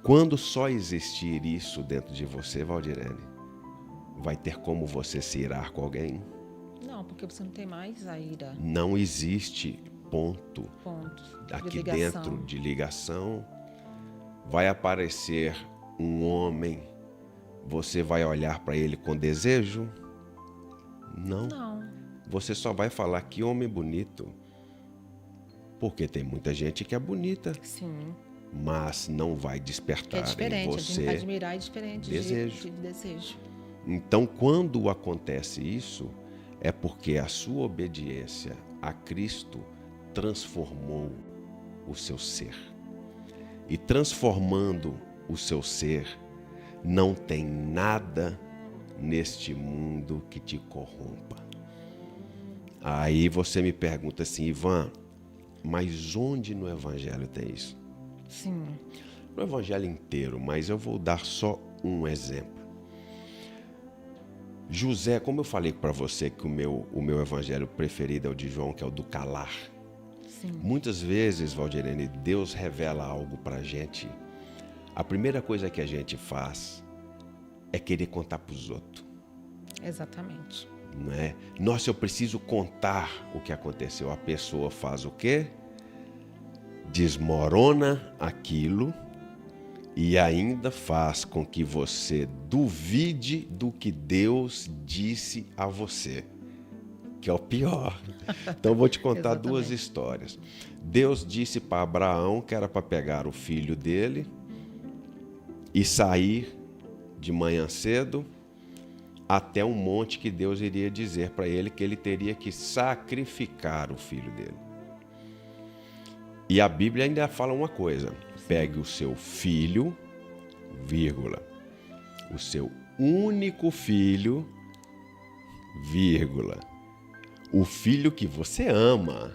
Quando só existir isso dentro de você, Valdirene, vai ter como você se irar com alguém? também? Não, porque você não tem mais a ira. Não existe ponto Ponto. aqui De ligação. dentro de ligação. Vai aparecer um homem, você vai olhar para ele com desejo? Não. Não. Você só vai falar que homem bonito. Porque tem muita gente que é bonita, Sim. mas não vai Que é despertar em diferente. você Admirar é diferente desejo. de desejo. Então, quando acontece isso, é porque a sua obediência a Cristo transformou o seu ser. E transformando o seu ser, não tem nada neste mundo que te corrompa. Aí você me pergunta assim: Ivan, mas onde no Evangelho tem isso? Sim. No Evangelho inteiro, mas eu vou dar só um exemplo. José, como eu falei para você que o meu evangelho preferido é o de João, que é o do calar. Sim. Muitas vezes, Valdirene, Deus revela algo para a gente. A primeira coisa que a gente faz é querer contar para os outros. Exatamente. Não é? Nossa, eu preciso contar o que aconteceu. A pessoa faz o quê? Desmorona aquilo e ainda faz com que você duvide do que Deus disse a você, que é o pior. Então, eu vou te contar duas histórias. Deus disse para Abraão que era para pegar o filho dele e sair de manhã cedo até um monte que Deus iria dizer para ele que ele teria que sacrificar o filho dele. E a Bíblia ainda fala uma coisa: pegue o seu filho, vírgula, o seu único filho, vírgula, o filho que você ama.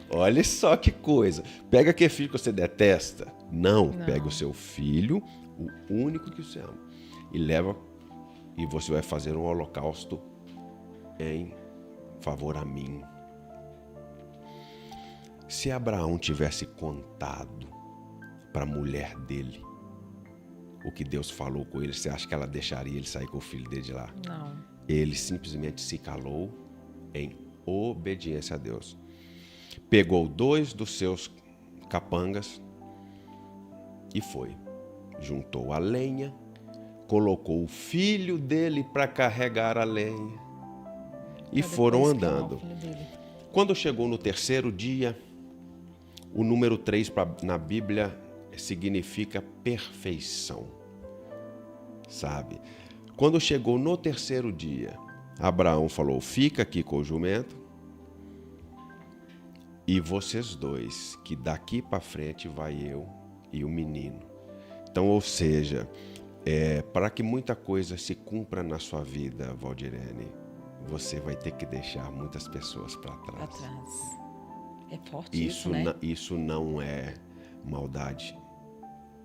Olha só que coisa. Pega aquele filho que você detesta. Não, pega o seu filho, o único que você ama, e leva, e você vai fazer um holocausto em favor a mim. Se Abraão tivesse contado para a mulher dele o que Deus falou com ele, você acha que ela deixaria ele sair com o filho dele de lá? Não. Ele simplesmente se calou em obediência a Deus. Pegou 2 dos seus capangas e foi. Juntou a lenha, colocou o filho dele para carregar a lenha e foram andando. Quando chegou no terceiro dia, o número 3 na Bíblia significa perfeição, sabe? Quando chegou no terceiro dia, Abraão falou, fica aqui com o jumento e vocês dois, que daqui para frente vai eu e o menino. Então, ou seja, para que muita coisa se cumpra na sua vida, Valdirene, você vai ter que deixar muitas pessoas para trás. É forte isso, né? Isso não é maldade,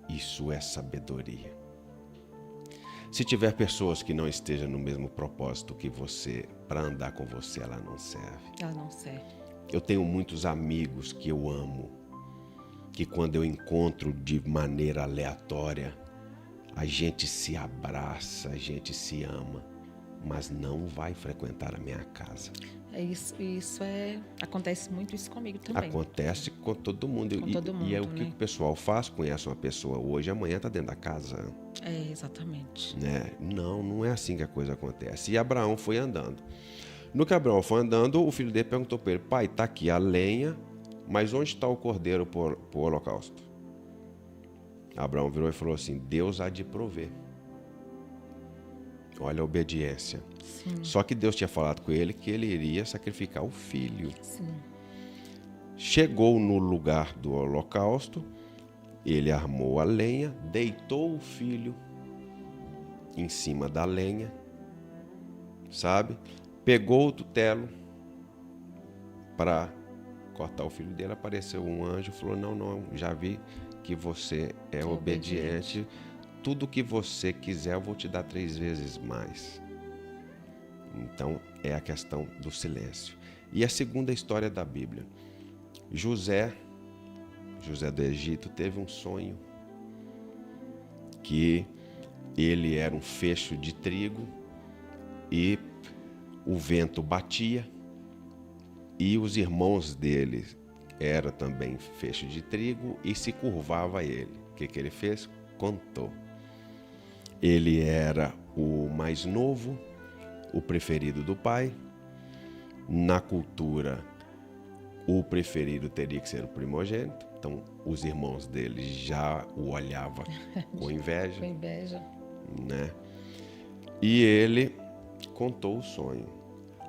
isso é sabedoria. Se tiver pessoas que não estejam no mesmo propósito que você, para andar com você, ela não serve. Ela não serve. Eu tenho muitos amigos que eu amo, que quando eu encontro de maneira aleatória, a gente se abraça, a gente se ama, mas não vai frequentar a minha casa. Acontece muito isso comigo também. Acontece com todo mundo. Com todo mundo, e é o né? que o pessoal faz, conhece uma pessoa hoje, amanhã está dentro da casa. Exatamente. Né? Não é assim que a coisa acontece. E Abraão foi andando. No que Abraão foi andando, o filho dele perguntou para ele, pai, está aqui a lenha, mas onde está o cordeiro para o holocausto? Abraão virou e falou assim, Deus há de prover. Olha a obediência. Sim. Só que Deus tinha falado com ele que ele iria sacrificar o filho. Sim. Chegou no lugar do holocausto, ele armou a lenha, deitou o filho em cima da lenha, sabe? Pegou o tutelo para cortar o filho dele, apareceu um anjo e falou, não, já vi que você é obediente. Tudo que você quiser, eu vou te dar 3 vezes mais. Então, é a questão do silêncio. E a segunda história da Bíblia. José do Egito, teve um sonho que ele era um fecho de trigo e o vento batia e os irmãos dele eram também fecho de trigo e se curvava a ele. O que ele fez? Contou. Ele era o mais novo, o preferido do pai. Na cultura, o preferido teria que ser o primogênito. Então, os irmãos dele já o olhavam com inveja. Com inveja. Né? E ele contou o sonho.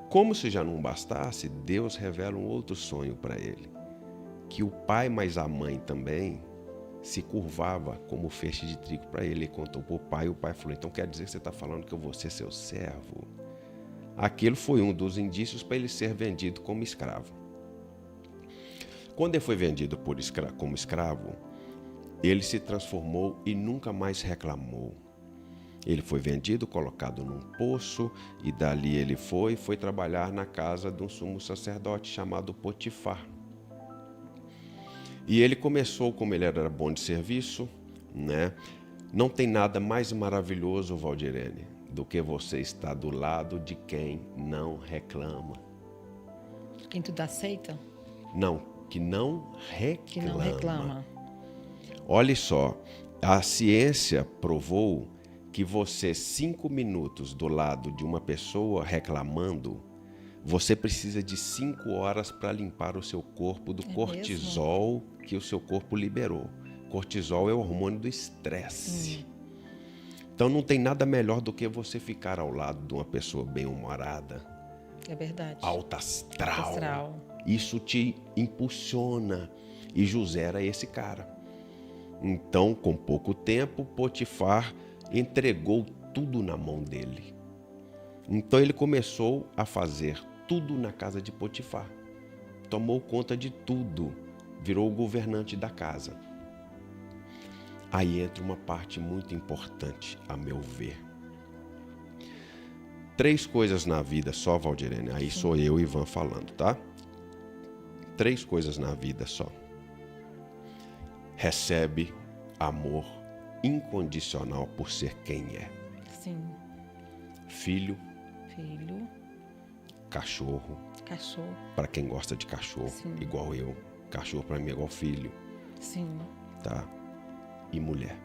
Como se já não bastasse, Deus revela um outro sonho para ele. Que o pai, mas a mãe também, se curvava como feixe de trigo para ele. Ele contou para o pai e o pai falou, então quer dizer que você está falando que eu vou ser seu servo? Aquilo foi um dos indícios para ele ser vendido como escravo. Quando ele foi vendido como escravo, ele se transformou e nunca mais reclamou. Ele foi vendido, colocado num poço e dali ele foi trabalhar na casa de um sumo sacerdote chamado Potifar. E ele começou, como ele era bom de serviço, né? Não tem nada mais maravilhoso, Valdirene, do que você estar do lado de quem não reclama. Quem tudo aceita? Não, que não reclama. Que não reclama. Olha só, a ciência provou que você 5 minutos do lado de uma pessoa reclamando, você precisa de 5 horas para limpar o seu corpo do cortisol que o seu corpo liberou. Cortisol é o hormônio do estresse. Então não tem nada melhor do que você ficar ao lado de uma pessoa bem-humorada. É verdade. Alta astral. Isso te impulsiona. E José era esse cara. Então, com pouco tempo, Potifar entregou tudo na mão dele. Então ele começou a fazer tudo na casa de Potifar. Tomou conta de tudo. Virou o governante da casa. Aí entra uma parte muito importante, a meu ver. 3 coisas na vida só, Valdirene. Aí sou eu, Ivan, falando, tá? 3 coisas na vida só. Recebe amor incondicional por ser quem é. Sim. Filho. Cachorro. Para quem gosta de cachorro, Sim. igual eu. Cachorro para mim é igual filho. Sim. Tá? E mulher.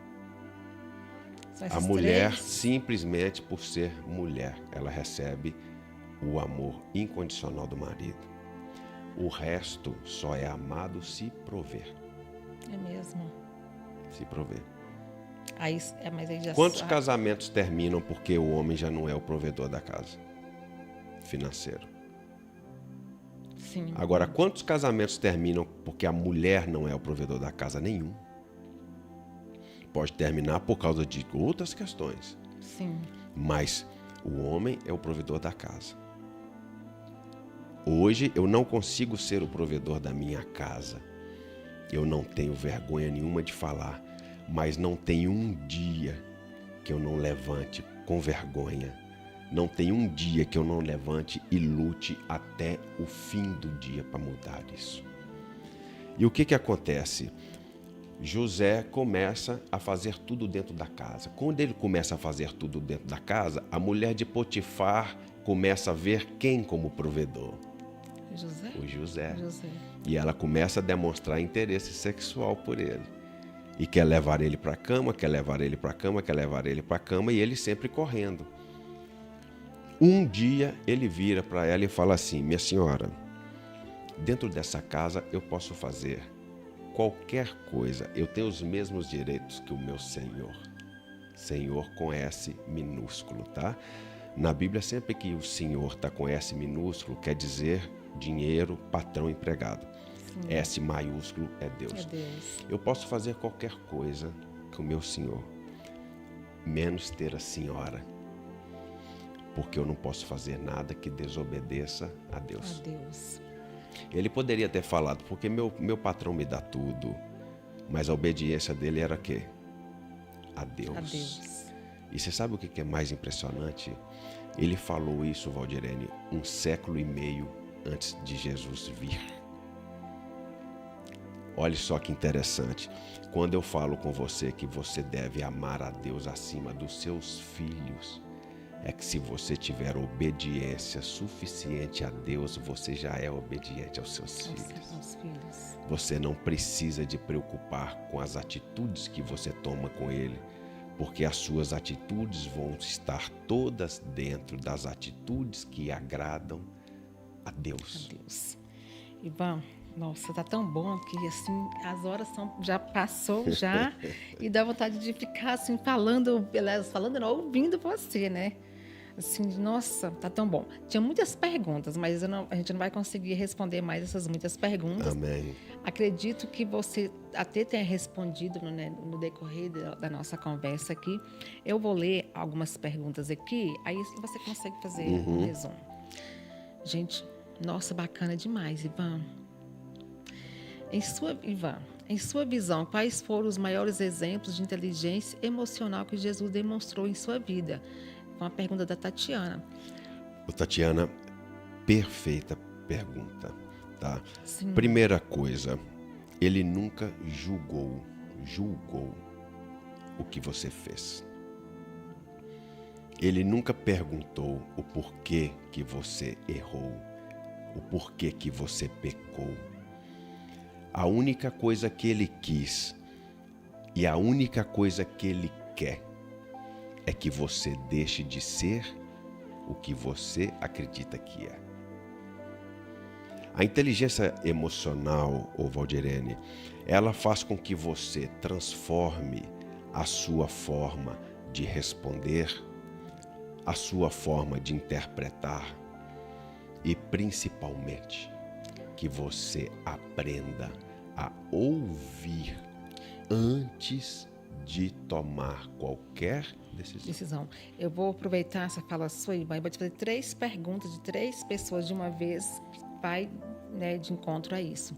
A mulher, simplesmente por ser mulher, ela recebe o amor incondicional do marido. O resto só é amado se prover. É mesmo. Se prover. Aí, mas aí já Quantos casamentos terminam porque o homem já não é o provedor da casa? Financeiro. Sim. Agora, quantos casamentos terminam porque a mulher não é o provedor da casa? Nenhum. Pode terminar por causa de outras questões. Sim. Mas o homem é o provedor da casa. Hoje eu não consigo ser o provedor da minha casa. Eu não tenho vergonha nenhuma de falar, mas não tem um dia que eu não levante com vergonha. Não tem um dia que eu não levante e lute até o fim do dia para mudar isso. E o que acontece? José começa a fazer tudo dentro da casa. Quando ele começa a fazer tudo dentro da casa, a mulher de Potifar começa a ver quem como provedor? José? O José. José. E ela começa a demonstrar interesse sexual por ele. E quer levar ele para a cama, quer levar ele para a cama, quer levar ele para a cama, e ele sempre correndo. Um dia ele vira para ela e fala assim: minha senhora, dentro dessa casa eu posso fazer qualquer coisa. Eu tenho os mesmos direitos que o meu Senhor. Senhor com S minúsculo, tá? Na Bíblia, sempre que o Senhor está com S minúsculo, quer dizer dinheiro, patrão, empregado. Sim. S maiúsculo é Deus. É Deus. Eu posso fazer qualquer coisa com o meu Senhor, menos ter a senhora. Porque eu não posso fazer nada que desobedeça a Deus. A Deus. Ele poderia ter falado, porque meu patrão me dá tudo. Mas a obediência dele era o quê? A Deus. A Deus. E você sabe o que é mais impressionante? Ele falou isso, Valdirene, 1,5 século antes de Jesus vir. Olha só que interessante. Quando eu falo com você que você deve amar a Deus acima dos seus filhos, é que se você tiver obediência suficiente a Deus, você já é obediente aos seus filhos. Você não precisa de preocupar com as atitudes que você toma com ele, porque as suas atitudes vão estar todas dentro das atitudes que agradam a Deus. A Deus. Ivan, nossa, tá tão bom que assim as horas já passou já e dá vontade de ficar assim falando não, ouvindo você, né? Assim, nossa, tá tão bom. Tinha muitas perguntas, mas a gente não vai conseguir responder mais essas muitas perguntas. Amém. Acredito que você até tenha respondido no decorrer da nossa conversa aqui. Eu vou ler algumas perguntas aqui, aí você consegue fazer um resumo. Gente, nossa, bacana demais, Ivan. Em sua visão, quais foram os maiores exemplos de inteligência emocional que Jesus demonstrou em sua vida? Uma pergunta da Tatiana. Tatiana, perfeita pergunta, tá? Sim. Primeira coisa, ele nunca julgou o que você fez. Ele nunca perguntou o porquê que você errou, o porquê que você pecou. A única coisa que ele quis e a única coisa que ele quer é que você deixe de ser o que você acredita que é. A inteligência emocional, Valdirene, ela faz com que você transforme a sua forma de responder, a sua forma de interpretar e, principalmente, que você aprenda a ouvir antes de tomar qualquer decisão. Eu vou aproveitar essa fala sua, Ivan, e vou te fazer 3 perguntas de 3 pessoas de uma vez, que vai de encontro a isso.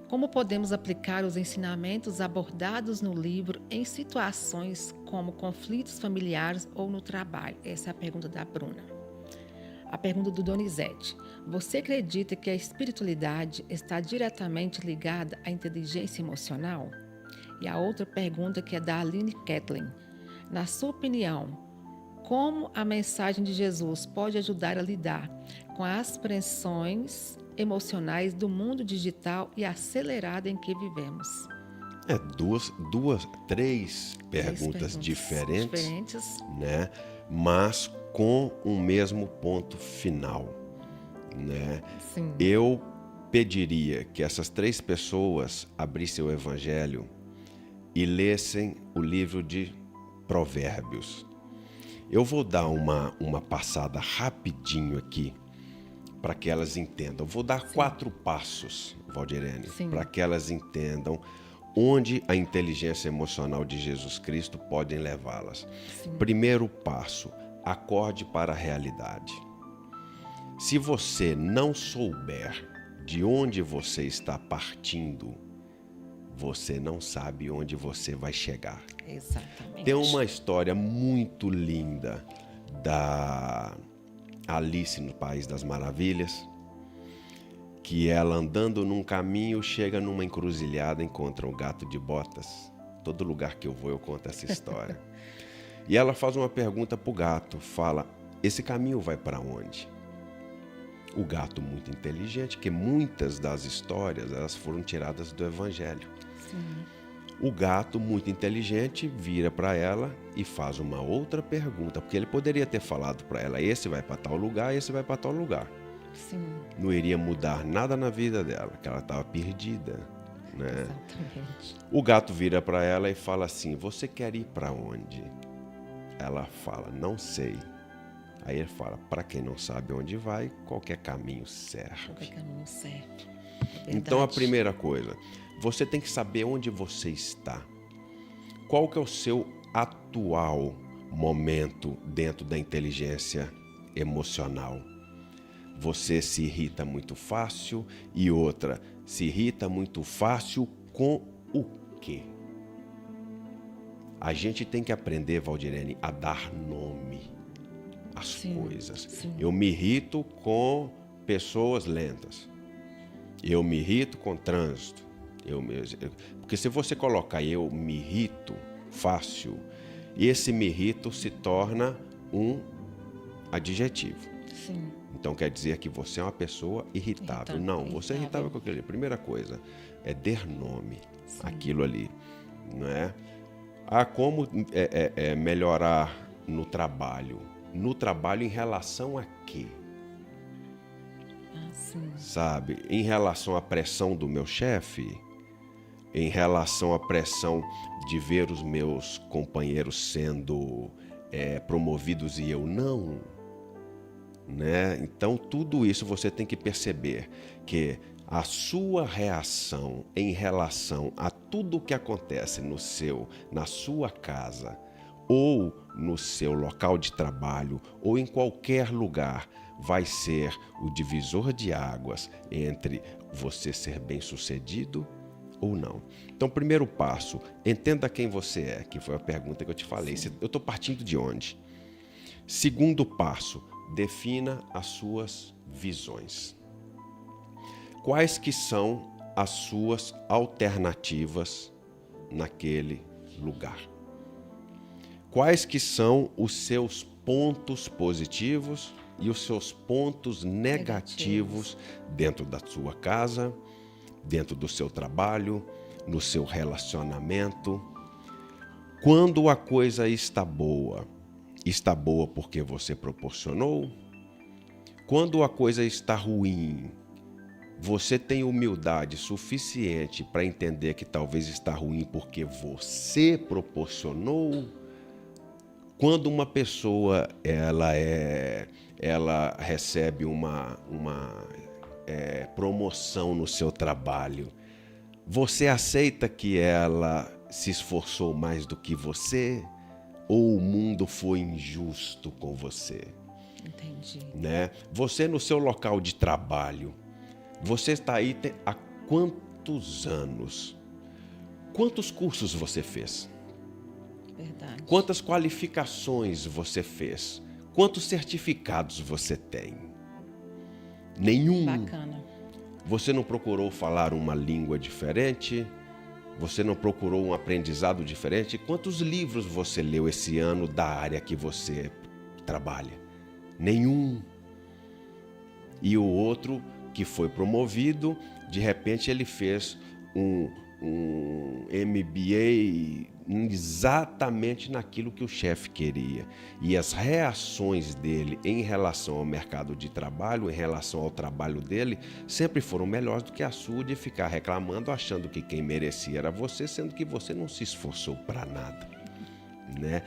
Como podemos aplicar os ensinamentos abordados no livro em situações como conflitos familiares ou no trabalho? Essa é a pergunta da Bruna. A pergunta do Donizete. Você acredita que a espiritualidade está diretamente ligada à inteligência emocional? E a outra pergunta que é da Aline Kathleen. Na sua opinião, como a mensagem de Jesus pode ajudar a lidar com as pressões emocionais do mundo digital e acelerado em que vivemos? Três perguntas diferentes, né? Mas com o mesmo ponto final, né? Sim. Eu pediria que essas 3 pessoas abrissem o Evangelho e lessem o livro de Provérbios. Eu vou dar uma passada rapidinho aqui para que elas entendam. Eu vou dar 4 passos, Valdirene, para que elas entendam onde a inteligência emocional de Jesus Cristo pode levá-las. Primeiro passo, acorde para a realidade. Se você não souber de onde você está partindo, você não sabe onde você vai chegar. Exatamente. Tem uma história muito linda da Alice no País das Maravilhas, que ela, andando num caminho, chega numa encruzilhada, encontra um gato de botas. Todo lugar que eu vou eu conto essa história. E ela faz uma pergunta pro gato, fala: esse caminho vai para onde? O gato, muito inteligente, que muitas das histórias elas foram tiradas do Evangelho. Sim. O gato, muito inteligente, vira para ela e faz uma outra pergunta, porque ele poderia ter falado para ela: esse vai para tal lugar, esse vai para tal lugar. Sim. Não iria mudar nada na vida dela, que ela estava perdida, né? Exatamente. O gato vira para ela e fala assim: você quer ir para onde? Ela fala: não sei. Aí ele fala: para quem não sabe onde vai, qualquer caminho serve. Qualquer caminho serve. Então a primeira coisa, você tem que saber onde você está. Qual que é o seu atual momento dentro da inteligência emocional? Você se irrita muito fácil, e outra, se irrita muito fácil com o quê? A gente tem que aprender, Valdirene, a dar nome às coisas. Sim. Eu me irrito com pessoas lentas. Eu me irrito com trânsito. Porque se você colocar eu me irrito fácil, esse me irrito se torna um adjetivo. Sim. Então quer dizer que você é uma pessoa irritável. Não, você é irritável com aquilo ali. Primeira coisa é dar nome àquilo ali, não é? Como melhorar no trabalho? No trabalho em relação a quê? Sim. Sabe? Em relação à pressão do meu chefe? Em relação à pressão de ver os meus companheiros sendo promovidos e eu não? Né? Então tudo isso você tem que perceber que a sua reação em relação a tudo que acontece na sua casa ou no seu local de trabalho ou em qualquer lugar vai ser o divisor de águas entre você ser bem-sucedido ou não. Então, primeiro passo, entenda quem você é, que foi a pergunta que eu te falei. Eu estou partindo de onde? Segundo passo, defina as suas visões. Quais que são as suas alternativas naquele lugar? Quais que são os seus pontos positivos e os seus pontos negativos dentro da sua casa, dentro do seu trabalho, no seu relacionamento? Quando a coisa está boa porque você proporcionou? Quando a coisa está ruim, você tem humildade suficiente para entender que talvez está ruim porque você proporcionou? Quando uma pessoa ela recebe uma promoção no seu trabalho, você aceita que ela se esforçou mais do que você? Ou o mundo foi injusto com você? Entendi. Né? Você no seu local de trabalho, você está aí há quantos anos? Quantos cursos você fez? Verdade. Quantas qualificações você fez? Quantos certificados você tem? Nenhum. Bacana. Você não procurou falar uma língua diferente? Você não procurou um aprendizado diferente? Quantos livros você leu esse ano da área que você trabalha? Nenhum. E o outro que foi promovido, de repente ele fez um MBA exatamente naquilo que o chefe queria. E as reações dele em relação ao mercado de trabalho, em relação ao trabalho dele, sempre foram melhores do que a sua de ficar reclamando, achando que quem merecia era você, sendo que você não se esforçou para nada, né?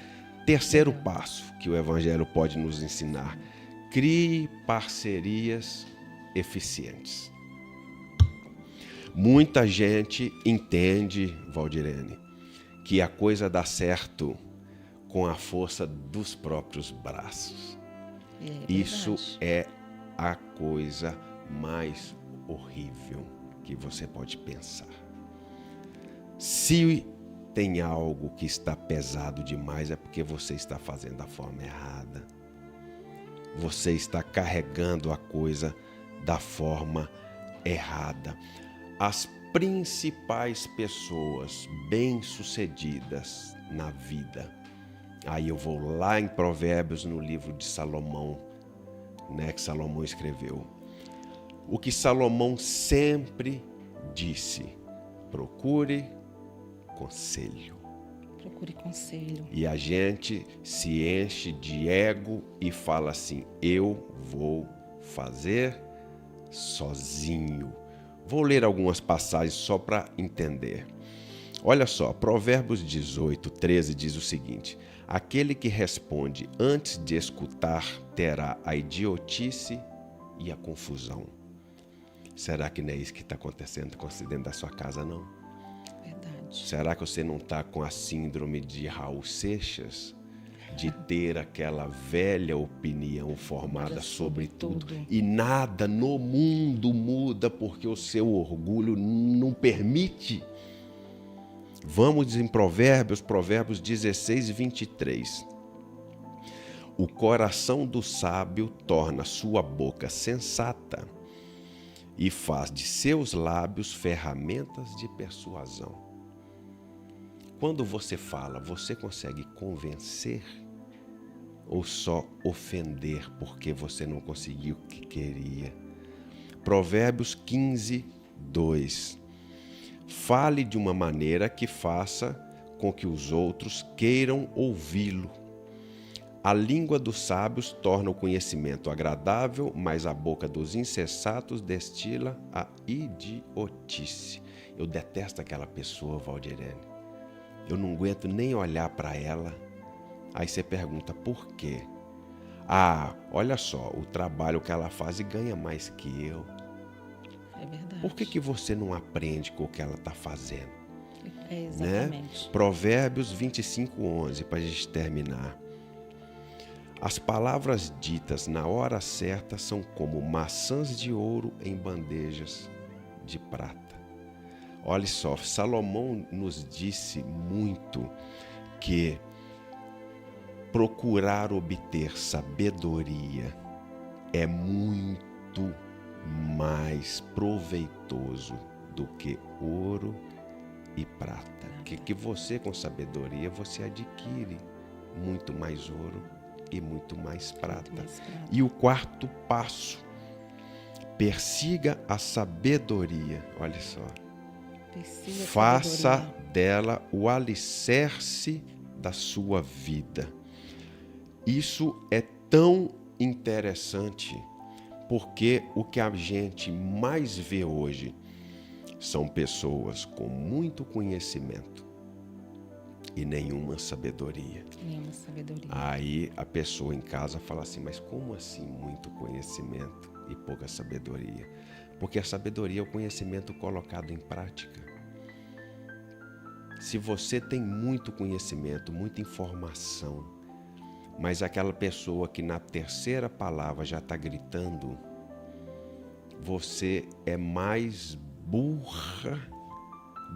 Terceiro passo que o Evangelho pode nos ensinar: crie parcerias eficientes. Muita gente entende, Valdirene, que a coisa dá certo com a força dos próprios braços. Isso é a coisa mais horrível que você pode pensar. Se tem algo que está pesado demais, é porque você está fazendo da forma errada. Você está carregando a coisa da forma errada. As principais pessoas bem-sucedidas na vida, aí eu vou lá em Provérbios, no livro de Salomão, né, que Salomão escreveu. O que Salomão sempre disse: procure conselho. Procure conselho. E a gente se enche de ego e fala assim: eu vou fazer sozinho. Vou ler algumas passagens só para entender. Olha só, Provérbios 18, 13 diz o seguinte: aquele que responde antes de escutar terá a idiotice e a confusão. Será que não é isso que está acontecendo dentro da sua casa, não? Verdade. Será que você não está com a síndrome de Raul Seixas? De ter aquela velha opinião formada sobre tudo. E nada no mundo muda porque o seu orgulho não permite. Vamos em Provérbios 16, 23. O coração do sábio torna sua boca sensata e faz de seus lábios ferramentas de persuasão. Quando você fala, você consegue convencer ou só ofender porque você não conseguiu o que queria? Provérbios 15, 2. Fale de uma maneira que faça com que os outros queiram ouvi-lo. A língua dos sábios torna o conhecimento agradável, mas a boca dos insensatos destila a idiotice. Eu detesto aquela pessoa, Valdirene. Eu não aguento nem olhar para ela. Aí você pergunta, por quê? Ah, olha só, o trabalho que ela faz e ganha mais que eu. É verdade. Por que você não aprende com o que ela está fazendo? É exatamente. Né? Provérbios 25, 11, para a gente terminar. As palavras ditas na hora certa são como maçãs de ouro em bandejas de prata. Olha só, Salomão nos disse muito que procurar obter sabedoria é muito mais proveitoso do que ouro e prata. Que você, com sabedoria, você adquire muito mais ouro e muito mais prata. E o quarto passo: persiga a sabedoria. Olha só. Faça dela o alicerce da sua vida. Isso é tão interessante porque o que a gente mais vê hoje são pessoas com muito conhecimento e nenhuma sabedoria. Aí a pessoa em casa fala assim, mas como assim muito conhecimento e pouca sabedoria? Porque a sabedoria é o conhecimento colocado em prática. Se você tem muito conhecimento, muita informação, mas aquela pessoa que na terceira palavra já está gritando, você é mais burra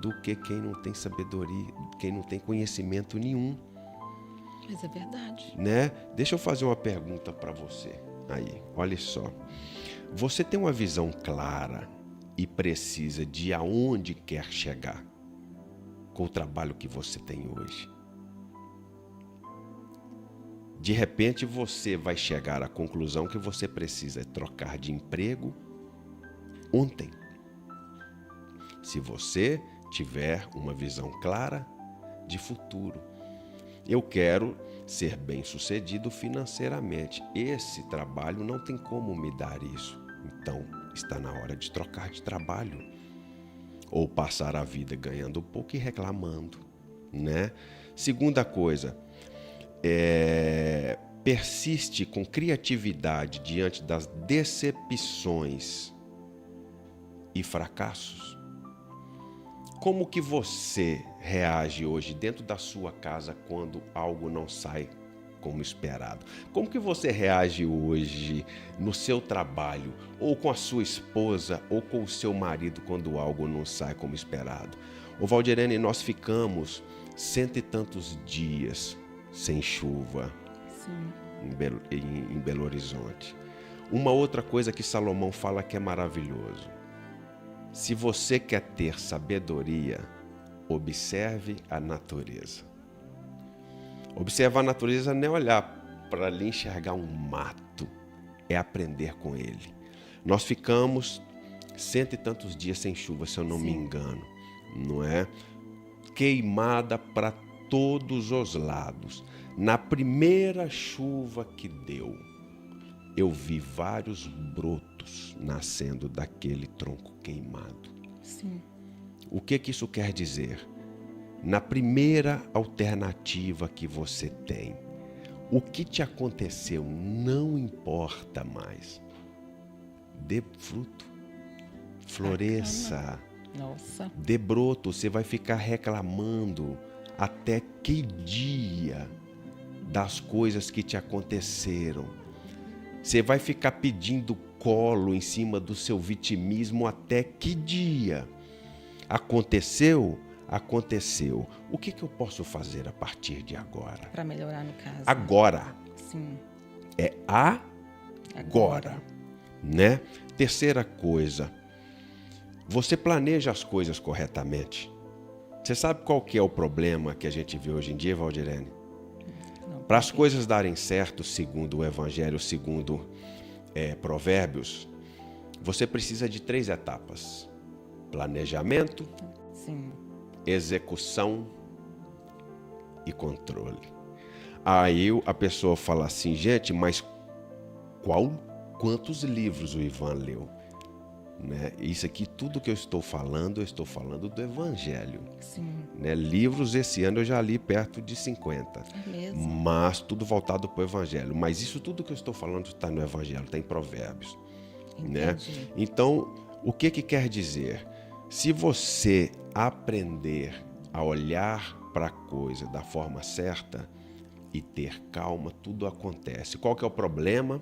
do que quem não tem sabedoria, quem não tem conhecimento nenhum. Mas é verdade. Né? Deixa eu fazer uma pergunta para você aí. Olha só. Você tem uma visão clara e precisa de aonde quer chegar com o trabalho que você tem hoje? De repente você vai chegar à conclusão que você precisa trocar de emprego ontem. Se você tiver uma visão clara, de futuro. Eu quero ser bem-sucedido financeiramente. Esse trabalho não tem como me dar isso. Então, está na hora de trocar de trabalho. Ou passar a vida ganhando pouco e reclamando, né? Segunda coisa, persiste com criatividade diante das decepções e fracassos. Como que você reage hoje dentro da sua casa quando algo não sai como esperado? Como que você reage hoje no seu trabalho, ou com a sua esposa, ou com o seu marido quando algo não sai como esperado? Ô Valdirene, nós ficamos 100 e tantos dias sem chuva. Sim. Em Belo Horizonte. Uma outra coisa que Salomão fala que é maravilhoso. Se você quer ter sabedoria, observe a natureza. Observar a natureza não é olhar para ali e enxergar um mato, é aprender com ele. Nós ficamos 100 e tantos dias sem chuva, se eu não me engano, não é? Queimada para todos os lados. Na primeira chuva que deu, eu vi vários brotos nascendo daquele tronco queimado. Sim. O que isso quer dizer? Na primeira alternativa que você tem, o que te aconteceu não importa mais. Dê fruto, floresça, Nossa. dê broto. Você vai ficar reclamando até que dia das coisas que te aconteceram. Você vai ficar pedindo colo em cima do seu vitimismo até que dia? Aconteceu? Aconteceu. O que eu posso fazer a partir de agora? Para melhorar, no caso. Agora. Sim. É agora. Né? Terceira coisa. Você planeja as coisas corretamente? Você sabe qual que é o problema que a gente vê hoje em dia, Valdirene? Para as coisas darem certo, segundo o Evangelho, segundo Provérbios, você precisa de 3 etapas: planejamento, Sim. execução e controle. Aí a pessoa fala assim, gente, mas quantos livros o Ivan leu? Né? Isso aqui, tudo que eu estou falando do Evangelho. Sim. Né? Livros esse ano eu já li perto de 50. É mesmo. Mas tudo voltado para o Evangelho. Mas isso tudo que eu estou falando está no Evangelho, está em Provérbios. Né? Então, o que quer dizer? Se você aprender a olhar para a coisa da forma certa e ter calma, tudo acontece. Qual que é o problema?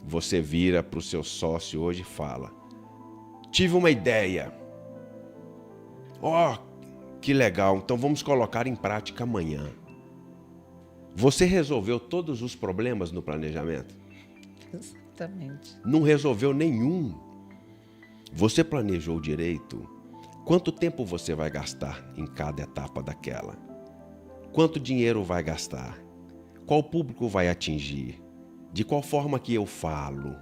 Você vira para o seu sócio hoje e fala: tive uma ideia. Ó, que legal, então vamos colocar em prática amanhã. Você resolveu todos os problemas no planejamento? Exatamente. Não resolveu nenhum. Você planejou direito? Quanto tempo você vai gastar em cada etapa daquela? Quanto dinheiro vai gastar? Qual público vai atingir? De qual forma que eu falo?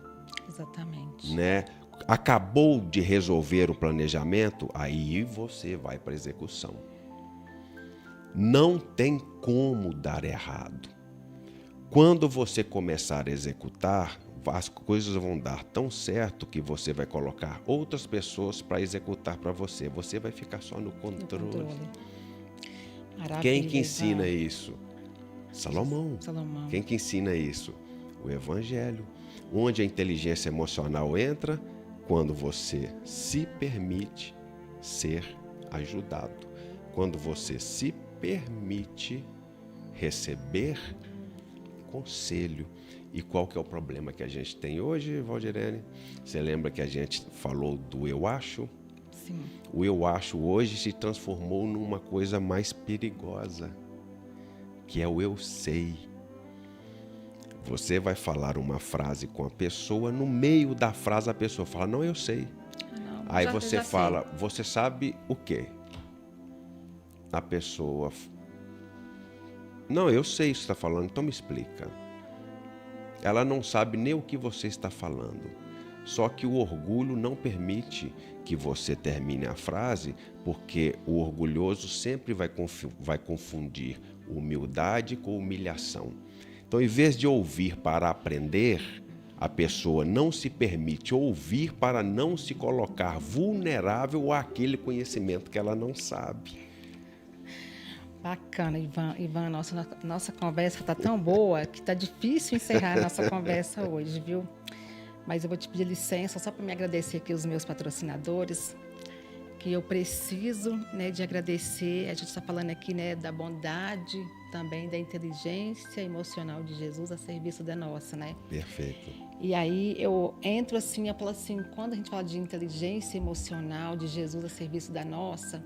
Exatamente. Né? Acabou de resolver o planejamento, aí você vai para a execução. Não tem como dar errado. Quando você começar a executar, as coisas vão dar tão certo que você vai colocar outras pessoas para executar para você. Você vai ficar só no controle. Quem que ensina isso? Salomão. Quem que ensina isso? O Evangelho. Onde a inteligência emocional entra? Quando você se permite ser ajudado. Quando você se permite receber conselho. E qual que é o problema que a gente tem hoje, Valdirene? Você lembra que a gente falou do eu acho? Sim. O eu acho hoje se transformou numa coisa mais perigosa, que é o eu sei. Você vai falar uma frase com a pessoa, no meio da frase a pessoa fala, não, eu sei. Não, Aí você fala, você sabe o quê? A pessoa, não, eu sei o que você está falando, então me explica. Ela não sabe nem o que você está falando. Só que o orgulho não permite que você termine a frase, porque o orgulhoso sempre vai confundir humildade com humilhação. Então, em vez de ouvir para aprender, a pessoa não se permite ouvir para não se colocar vulnerável àquele conhecimento que ela não sabe. Bacana, Ivan, nossa conversa está tão boa que está difícil encerrar a nossa conversa hoje, viu? Mas eu vou te pedir licença só para me agradecer aqui os meus patrocinadores, que eu preciso, né, de agradecer. A gente está falando aqui, né, da bondade, também da inteligência emocional de Jesus a serviço da nossa, né? Perfeito. E aí eu entro assim, eu falo assim, quando a gente fala de inteligência emocional de Jesus a serviço da nossa,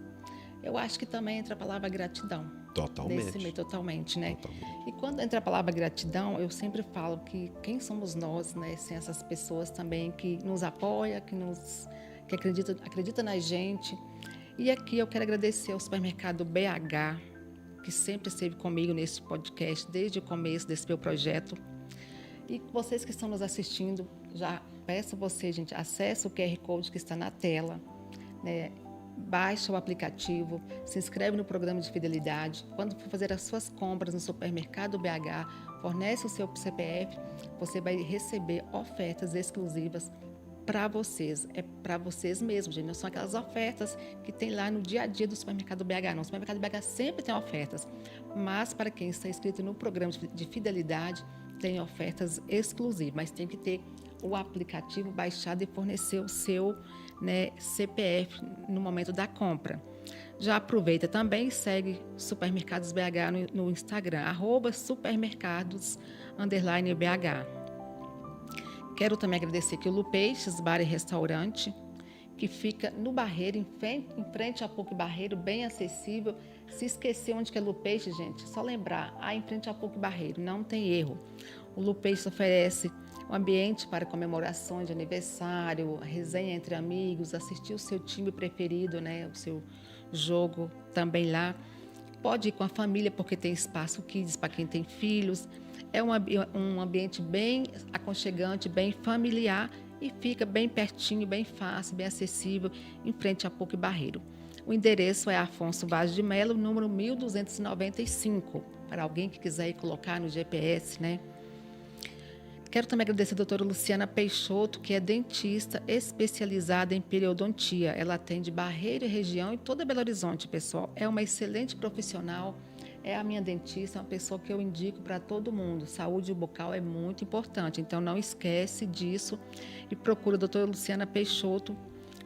eu acho que também entra a palavra gratidão. Totalmente. Nesse meio, totalmente, né? Totalmente. E quando entra a palavra gratidão, eu sempre falo que quem somos nós, né? Sem essas pessoas também que nos apoiam, que acredita na gente. E aqui eu quero agradecer ao supermercado BH, que sempre esteve comigo nesse podcast, desde o começo desse meu projeto. E vocês que estão nos assistindo, já peço a vocês, gente, acesse o QR Code que está na tela, né? Baixa o aplicativo, se inscreve no programa de fidelidade. Quando for fazer as suas compras no supermercado BH, fornece o seu CPF, você vai receber ofertas exclusivas para vocês. É para vocês mesmos, gente. Não são aquelas ofertas que tem lá no dia a dia do supermercado BH, não. O supermercado BH sempre tem ofertas, mas para quem está inscrito no programa de fidelidade, tem ofertas exclusivas, mas tem que ter o aplicativo baixado e fornecer o seu, né, CPF no momento da compra. Já aproveita também e segue Supermercados BH no Instagram, @supermercados_BH. Quero também agradecer aqui o Lu Peixes Bar e Restaurante, que fica no Barreiro, em frente a PUC Barreiro, bem acessível. Se esquecer onde que é Lu Peixes, gente, só lembrar, em frente a PUC Barreiro, não tem erro. O Lu Peixes oferece um ambiente para comemorações de aniversário, resenha entre amigos, assistir o seu time preferido, né, o seu jogo também lá. Pode ir com a família, porque tem espaço kids para quem tem filhos. É um ambiente bem aconchegante, bem familiar e fica bem pertinho, bem fácil, bem acessível, em frente a PUC Barreiro. O endereço é Afonso Vaz de Melo, número 1295, para alguém que quiser ir colocar no GPS, né? Quero também agradecer a doutora Luciana Peixoto, que é dentista especializada em periodontia. Ela atende Barreiro e região e toda Belo Horizonte, pessoal. É uma excelente profissional, é a minha dentista, é uma pessoa que eu indico para todo mundo. Saúde bucal é muito importante, então não esquece disso e procura a doutora Luciana Peixoto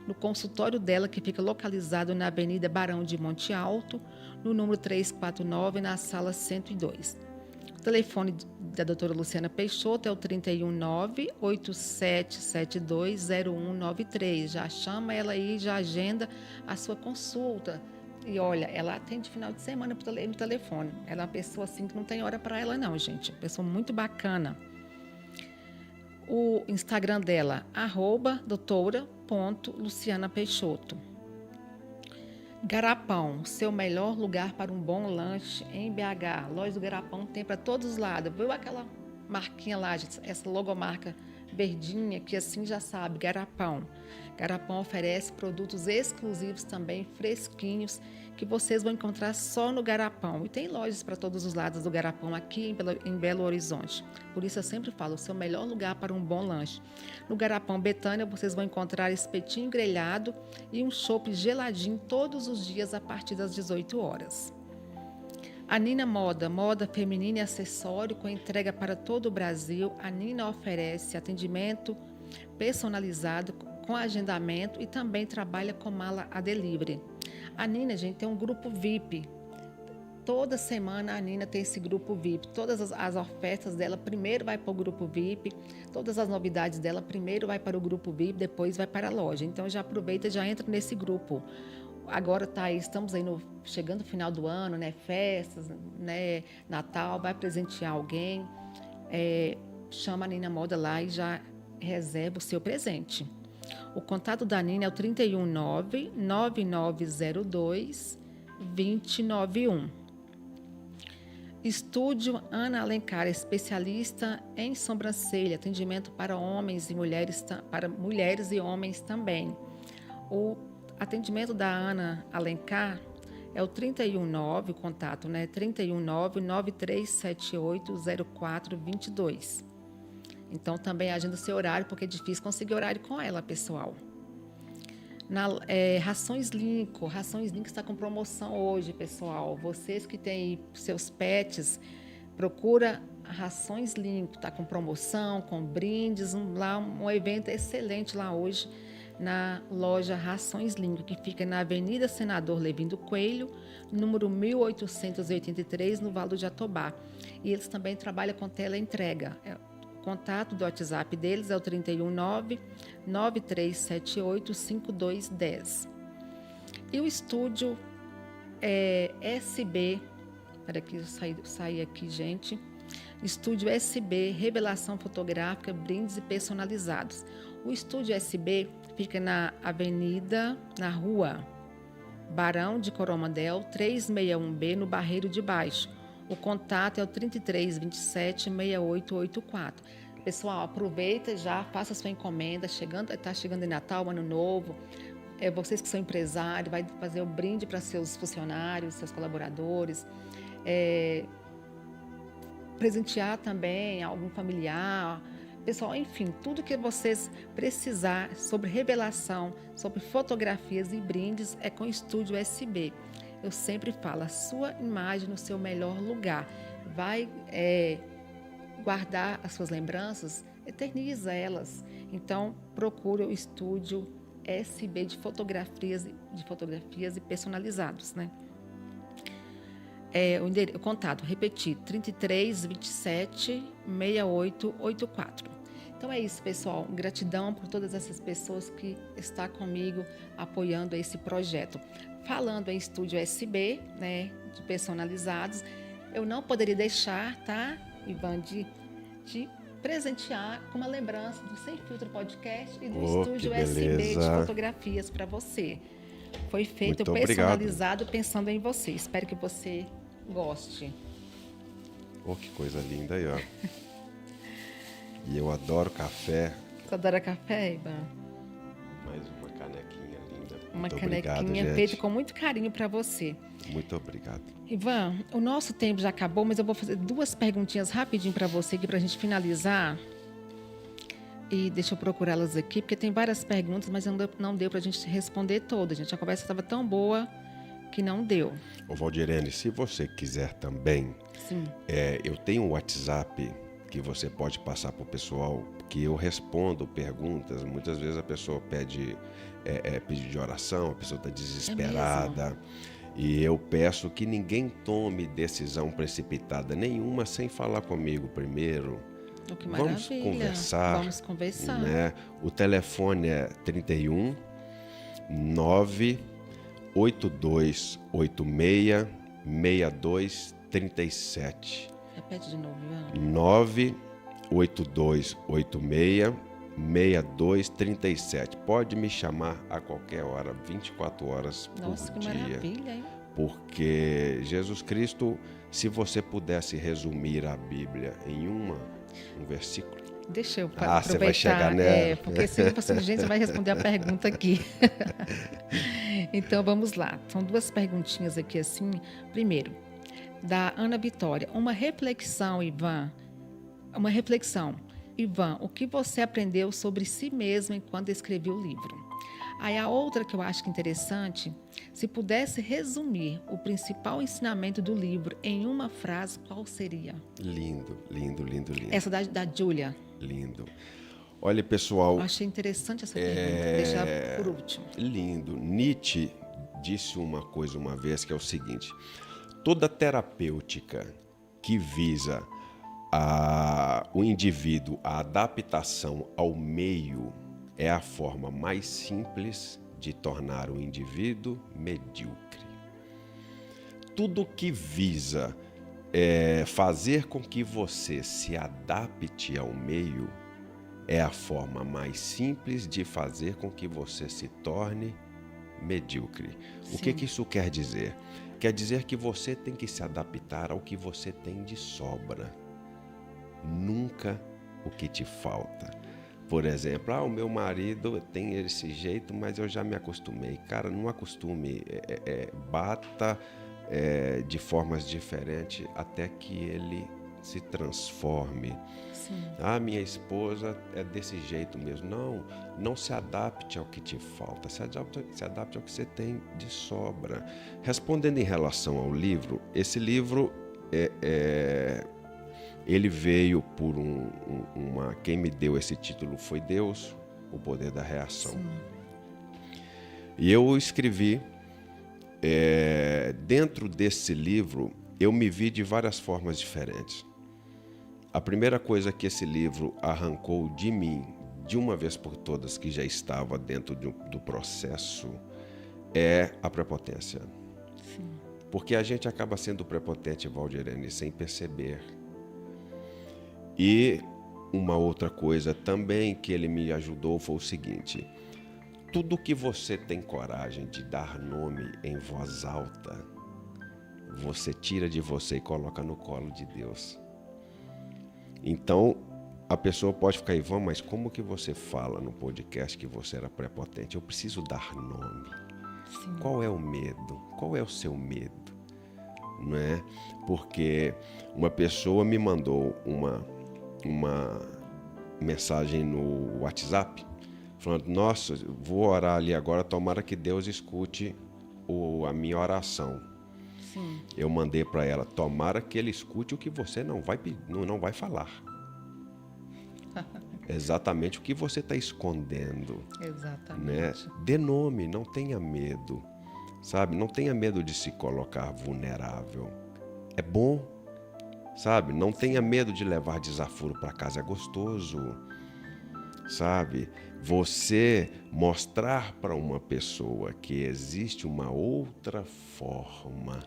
no consultório dela, que fica localizado na Avenida Barão de Monte Alto, no número 349, na sala 102. O telefone da doutora Luciana Peixoto é o 319-8772-0193. Já chama ela aí, já agenda a sua consulta. E olha, ela atende final de semana no telefone. Ela é uma pessoa assim que não tem hora para ela não, gente. Uma pessoa muito bacana. O Instagram dela, @doutora.lucianapeixoto. Garapão, seu melhor lugar para um bom lanche em BH. Loja do Garapão tem para todos os lados. Viu aquela marquinha lá, essa logomarca verdinha, que assim já sabe, Garapão. Garapão oferece produtos exclusivos também, fresquinhos, que vocês vão encontrar só no Garapão. E tem lojas para todos os lados do Garapão aqui em Belo Horizonte. Por isso eu sempre falo, o seu melhor lugar para um bom lanche. No Garapão Betânia, vocês vão encontrar espetinho grelhado e um chopp geladinho todos os dias a partir das 18 horas. A Nina moda feminina e acessório com entrega para todo o Brasil. A Nina oferece atendimento personalizado com agendamento e também trabalha com mala a delivery. A Nina, gente, tem um grupo VIP. Toda semana a Nina tem esse grupo VIP. Todas as ofertas dela primeiro vai para o grupo VIP. Todas as novidades dela primeiro vai para o grupo VIP, depois vai para a loja. Então já aproveita e já entra nesse grupo. Agora estamos aí chegando no final do ano, né? Festas, né? Natal, vai presentear alguém. Chama a Nina Moda lá e já reserva o seu presente. O contato da Nina é o 319-9902-2091. Estúdio Ana Alencar, especialista em sobrancelha, atendimento para homens e mulheres, para mulheres e homens também. O atendimento da Ana Alencar é o 319, o contato, né? 319-9378-0422. Então, também agenda o seu horário, porque é difícil conseguir horário com ela, pessoal. Rações Lincoln está com promoção hoje, pessoal. Vocês que têm seus pets, procura Rações Lincoln, está com promoção, com brindes, um evento excelente lá hoje na loja Rações Lincoln, que fica na Avenida Senador Levindo Coelho, número 1883, no Vale do Jatobá. E eles também trabalham com teleentrega. O contato do WhatsApp deles é o 319-9378-5210. E o estúdio SB, espera que eu saí aqui, gente. Estúdio SB, revelação fotográfica, brindes e personalizados. O estúdio SB fica na rua Barão de Coromandel, 361B, no Barreiro de Baixo. O contato é o 3327-6884. Pessoal, aproveita já, faça a sua encomenda. Está chegando em Natal, Ano Novo. Vocês que são empresários, vai fazer o brinde para seus funcionários, seus colaboradores. Presentear também algum familiar. Pessoal, enfim, tudo que vocês precisar sobre revelação, sobre fotografias e brindes é com o Estúdio SB. Eu sempre falo, a sua imagem no seu melhor lugar. Vai guardar as suas lembranças, eterniza elas. Então, procure o Estúdio SB de fotografias e personalizados, né? O contato, repetir, 3327-6884. Então é isso, pessoal. Gratidão por todas essas pessoas que estão comigo apoiando esse projeto. Falando em Estúdio SB, né, de personalizados, eu não poderia deixar, tá, Ivan, de presentear com uma lembrança do Sem Filtro Podcast e do Estúdio SB de fotografias para você. Foi feito muito personalizado pensando em você. Espero que você goste. Que coisa linda aí, ó. E eu adoro café. Você adora café, Ivan? Mais uma canequinha linda. Uma canequinha feita com muito carinho para você. Muito obrigado. Ivan, o nosso tempo já acabou, mas eu vou fazer 2 perguntinhas rapidinho para você aqui para a gente finalizar. E deixa eu procurá-las aqui, porque tem várias perguntas, mas não deu para a gente responder todas, gente. A conversa estava tão boa que não deu. Ô Valdirene, se você quiser também, sim, eu tenho um WhatsApp que você pode passar para o pessoal, que eu respondo perguntas. Muitas vezes a pessoa pede pedido de oração, a pessoa está desesperada. E eu peço que ninguém tome decisão precipitada nenhuma sem falar comigo primeiro. Que maravilha. Vamos conversar. Né? O telefone é 31 98286 6237. Repete de novo, Ivan. 98286 6237. Pode me chamar a qualquer hora, 24 horas por dia. Nossa, que maravilha, hein? Porque Jesus Cristo, se você pudesse resumir a Bíblia em um versículo. Deixa eu aproveitar. Você vai chegar nela. Porque se você gente vai responder a pergunta aqui. Então, vamos lá. São 2 perguntinhas aqui assim. Primeiro, da Ana Vitória. Uma reflexão, Ivan. Ivan, o que você aprendeu sobre si mesmo enquanto escreveu o livro? Aí a outra que eu acho que interessante, se pudesse resumir o principal ensinamento do livro em uma frase, qual seria? Lindo, lindo, lindo, lindo. Essa da Júlia. Lindo. Olha, pessoal... Eu achei interessante essa pergunta, deixar por último. Lindo. Nietzsche disse uma coisa uma vez, que é o seguinte: toda terapêutica que visa o indivíduo, a adaptação ao meio, é a forma mais simples de tornar o indivíduo medíocre. Tudo que visa fazer com que você se adapte ao meio é a forma mais simples de fazer com que você se torne medíocre. O que isso quer dizer? quer dizer que você tem que se adaptar ao que você tem de sobra, nunca o que te falta. Por exemplo, o meu marido tem esse jeito, mas eu já me acostumei. Cara, não acostume, bata de formas diferentes até que ele se transforme. Sim. Minha esposa é desse jeito mesmo. Não se adapte ao que te falta, se adapte ao que você tem de sobra. Respondendo em relação ao livro, esse livro ele veio por quem me deu esse título foi Deus, O Poder da Reação. Sim. E eu escrevi, dentro desse livro, eu me vi de várias formas diferentes. A primeira coisa que esse livro arrancou de mim, de uma vez por todas, que já estava dentro do processo, é a prepotência. Sim. Porque a gente acaba sendo prepotente, Valdirene, sem perceber. E uma outra coisa também que ele me ajudou foi o seguinte: tudo que você tem coragem de dar nome em voz alta, você tira de você e coloca no colo de Deus. Então, a pessoa pode ficar, Ivan, mas como que você fala no podcast que você era prepotente? Eu preciso dar nome. Sim. Qual é o medo? Qual é o seu medo? Não é? Porque uma pessoa me mandou uma mensagem no WhatsApp, falando, nossa, vou orar ali agora, tomara que Deus escute a minha oração. Sim. Eu mandei para ela, tomara que ele escute o que você não vai falar. Exatamente o que você está escondendo. Exatamente. Né? Dê nome, não tenha medo. Sabe? Não tenha medo de se colocar vulnerável. É bom. Sabe? Não tenha medo de levar desaforo para casa, é gostoso. Sabe? Você mostrar para uma pessoa que existe uma outra forma,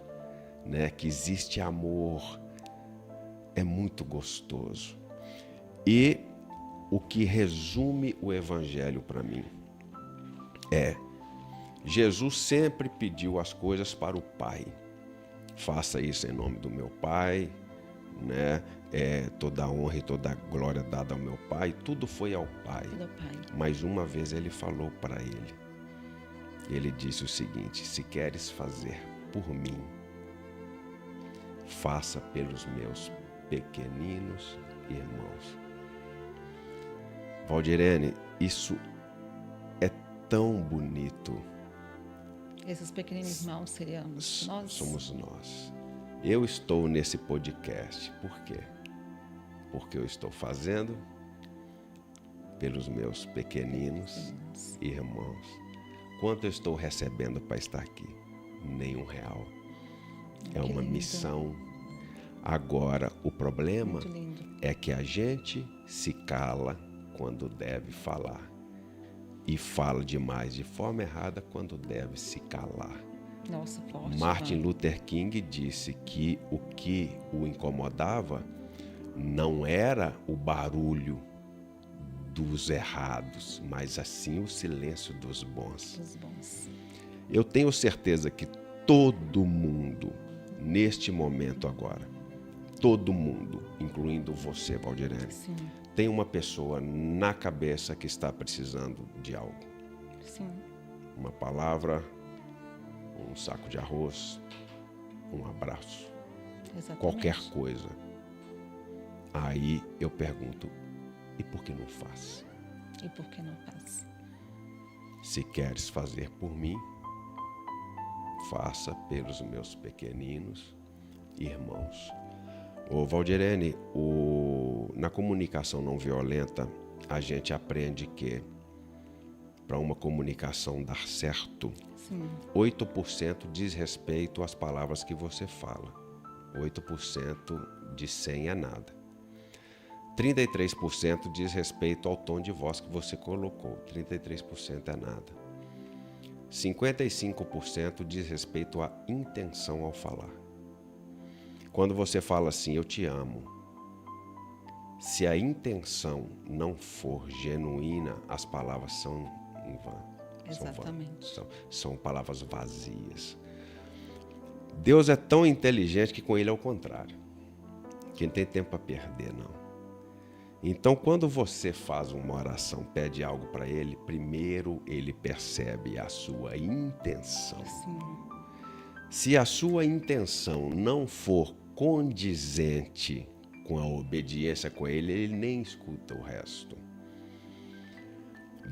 né? Que existe amor, é muito gostoso. E o que resume o Evangelho para mim é: Jesus sempre pediu as coisas para o Pai. Faça isso em nome do meu Pai, né? Toda a honra e toda a glória dada ao meu Pai, tudo foi ao Pai. Mas uma vez ele falou para ele, ele disse o seguinte: se queres fazer por mim, faça pelos meus pequeninos irmãos. Valdirene, isso é tão bonito. Esses pequeninos irmãos seríamos nós? Somos nós. Eu estou nesse podcast. Por quê? Porque eu estou fazendo pelos meus pequeninos irmãos. Quanto eu estou recebendo para estar aqui? Nenhum real. É uma missão. Agora, o problema é que a gente se cala quando deve falar e fala demais de forma errada quando deve se calar. Nossa, forte. Martin Luther King disse que o que o incomodava não era o barulho dos errados, mas assim o silêncio dos bons. Eu tenho certeza que todo mundo, neste momento agora, todo mundo, incluindo você, Valdirene, Sim. tem uma pessoa na cabeça que está precisando de algo. Sim. Uma palavra, um saco de arroz, um abraço. Exatamente. Qualquer coisa. Aí eu pergunto, e por que não faz? E por que não faz? Se queres fazer por mim, faça pelos meus pequeninos irmãos. Ô Valdirene, na comunicação não violenta, a gente aprende que para uma comunicação dar certo, Sim. 8% diz respeito às palavras que você fala. 8% de 100 é nada. 33% diz respeito ao tom de voz que você colocou. 33% é nada. 55% diz respeito à intenção ao falar. Quando você fala assim, eu te amo, se a intenção não for genuína, as palavras são em vão. Exatamente. São palavras vazias. Deus é tão inteligente que com ele é o contrário. Que não tem tempo para perder, não. Então, quando você faz uma oração, pede algo para ele, primeiro ele percebe a sua intenção. Sim. Se a sua intenção não for condizente com a obediência com ele, ele nem escuta o resto.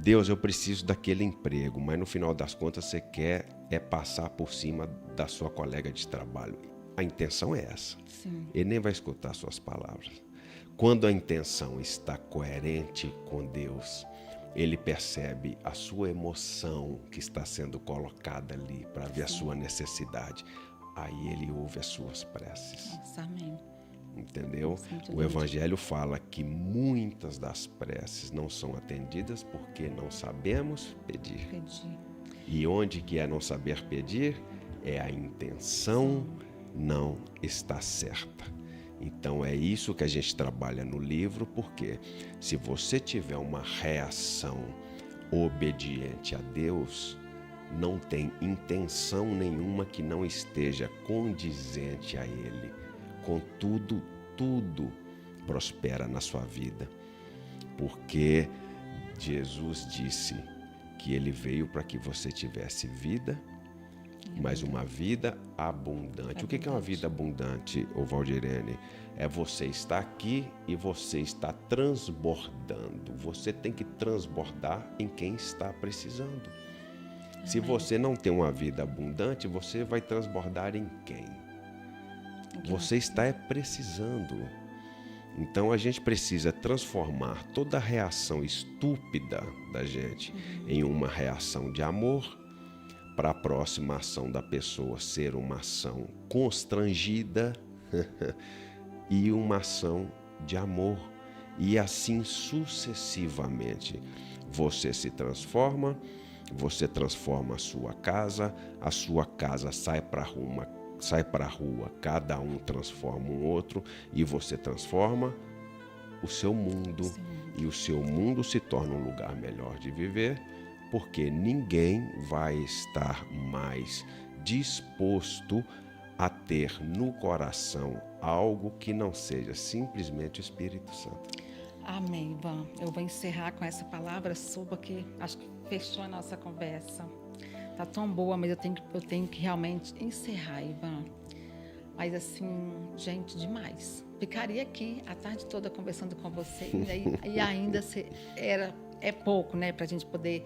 Deus, eu preciso daquele emprego, mas no final das contas você quer passar por cima da sua colega de trabalho. A intenção é essa. Sim. Ele nem vai escutar suas palavras. Quando a intenção está coerente com Deus, ele percebe a sua emoção que está sendo colocada ali para ver a sua necessidade. Aí ele ouve as suas preces. Nossa, amém. Entendeu? Muito O lindo. Evangelho fala que muitas das preces não são atendidas porque não sabemos pedir. Pedi. E onde que é não saber pedir? É a intenção não está certa. Então é isso que a gente trabalha no livro, porque se você tiver uma reação obediente a Deus, não tem intenção nenhuma que não esteja condizente a Ele. Contudo, tudo prospera na sua vida, porque Jesus disse que Ele veio para que você tivesse vida, mas uma vida abundante. O que é uma vida abundante, Valdirene? É você estar aqui e você está transbordando. Você tem que transbordar em quem está precisando. Se você não tem uma vida abundante, você vai transbordar em quem? Você está precisando. Então a gente precisa transformar toda a reação estúpida da gente em uma reação de amor, para a próxima ação da pessoa ser uma ação constrangida e uma ação de amor. E assim sucessivamente. Você se transforma, você transforma a sua casa sai para a rua, cada um transforma um outro e você transforma o seu mundo. Sim. E o seu mundo se torna um lugar melhor de viver, porque ninguém vai estar mais disposto a ter no coração algo que não seja simplesmente o Espírito Santo. Amém, Ivan. Eu vou encerrar com essa palavra sua, que acho que fechou a nossa conversa. Tá tão boa, mas eu tenho que realmente encerrar, Ivan. Mas assim, gente, demais. Ficaria aqui a tarde toda conversando com você e ainda é pouco, né, para a gente poder...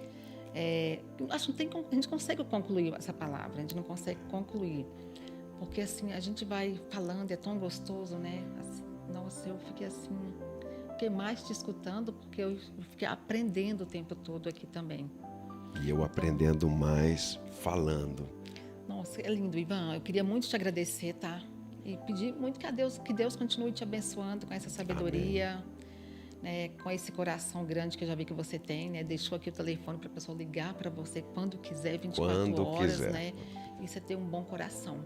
acho que a gente consegue concluir essa palavra, a gente não consegue concluir. Porque assim, a gente vai falando, é tão gostoso, né? Nossa, eu fiquei mais te escutando, porque eu fiquei aprendendo o tempo todo aqui também. E eu aprendendo mais falando. Nossa, é lindo, Ivan. Eu queria muito te agradecer, tá? E pedir muito que Deus continue te abençoando com essa sabedoria, né? Com esse coração grande que eu já vi que você tem, né? Deixou aqui o telefone para a pessoa ligar para você quando quiser, 24 horas, né? E você ter um bom coração.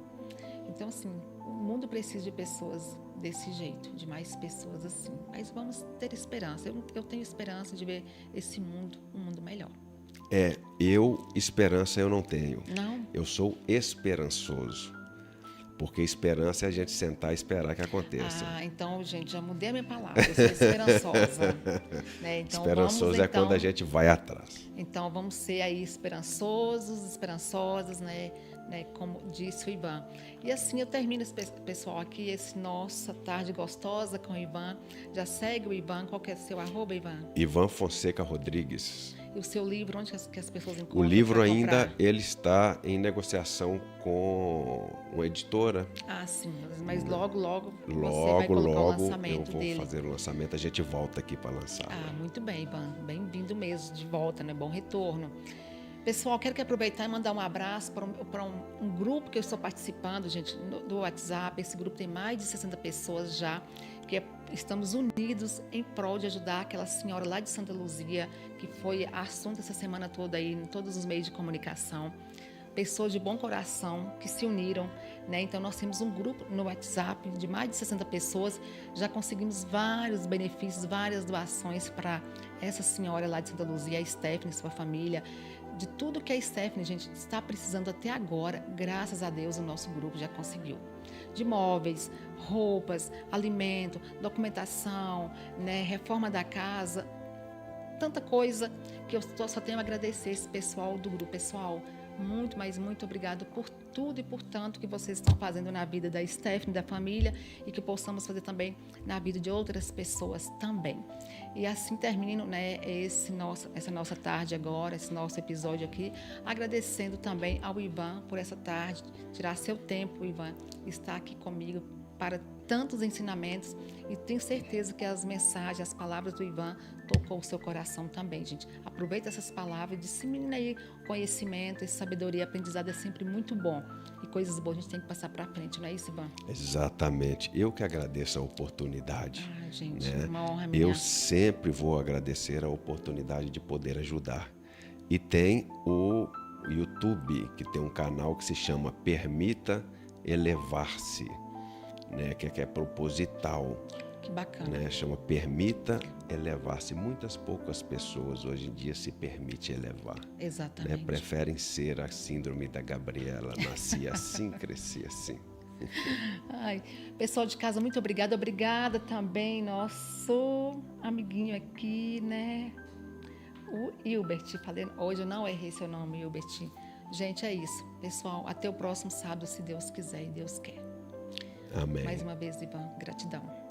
Então, assim, o mundo precisa de pessoas desse jeito, de mais pessoas assim. Mas vamos ter esperança. Eu tenho esperança de ver esse mundo, um mundo melhor. Esperança eu não tenho. Não? Eu sou esperançoso. Porque esperança é a gente sentar e esperar que aconteça. Então, gente, já mudei a minha palavra. Eu sou esperançosa. Né? Então, esperançoso é quando a gente vai atrás. Então, vamos ser aí esperançosas, né? Como disse o Ivan. E assim eu termino, pessoal, aqui, esse nossa tarde gostosa com o Ivan. Já segue o Ivan. Qual que é o seu @ Ivan? Ivan Fonseca Rodrigues. E o seu livro, onde que as pessoas encontram? O livro ainda, ele está em negociação com uma editora. Sim, mas logo você vai Logo colocar o lançamento eu vou dele. fazer o lançamento, a gente volta aqui para lançar. Muito bem, Ivan. Bem-vindo mesmo, de volta, né? Bom retorno. Pessoal, quero aproveitar e mandar um abraço para um grupo que eu estou participando, gente, do WhatsApp. Esse grupo tem mais de 60 pessoas já, que estamos unidos em prol de ajudar aquela senhora lá de Santa Luzia, que foi assunto essa semana toda aí, em todos os meios de comunicação. Pessoas de bom coração que se uniram, né? Então, nós temos um grupo no WhatsApp de mais de 60 pessoas. Já conseguimos vários benefícios, várias doações para essa senhora lá de Santa Luzia, a Stephanie, sua família. de tudo que a Stephanie, gente, está precisando até agora, graças a Deus, o nosso grupo já conseguiu. De móveis, roupas, alimento, documentação, né, reforma da casa, tanta coisa que eu só tenho a agradecer esse pessoal do grupo. Pessoal, muito, mas muito obrigado por tudo e por tanto que vocês estão fazendo na vida da Stephanie, da família, e que possamos fazer também na vida de outras pessoas também. E assim termino, né, essa nossa tarde agora, esse nosso episódio aqui, agradecendo também ao Ivan por essa tarde, tirar seu tempo, Ivan, estar aqui comigo para tantos ensinamentos, e tenho certeza que as mensagens, as palavras do Ivan tocou o seu coração também, gente. Aproveita essas palavras e dissemina aí conhecimento, sabedoria, aprendizado é sempre muito bom. E coisas boas a gente tem que passar para frente, não é isso, Ivan? Exatamente. Eu que agradeço a oportunidade. Gente, né? uma honra minha. Eu sempre vou agradecer a oportunidade de poder ajudar. E tem o YouTube, que tem um canal que se chama Permita Elevar-se, né? Que é proposital. Que bacana. Né? Chama Permita Elevar-se. Muitas poucas pessoas hoje em dia se permitem elevar. Exatamente. Né? Preferem ser a síndrome da Gabriela. Nasci assim, cresci assim. Ai, pessoal de casa, muito obrigada. Obrigada também, nosso amiguinho aqui, né? O Hilbert. Falei, hoje eu não errei seu nome, Hilbert. Gente, é isso. Pessoal, até o próximo sábado, se Deus quiser e Deus quer. Amém. Mais uma vez, Ivan, gratidão.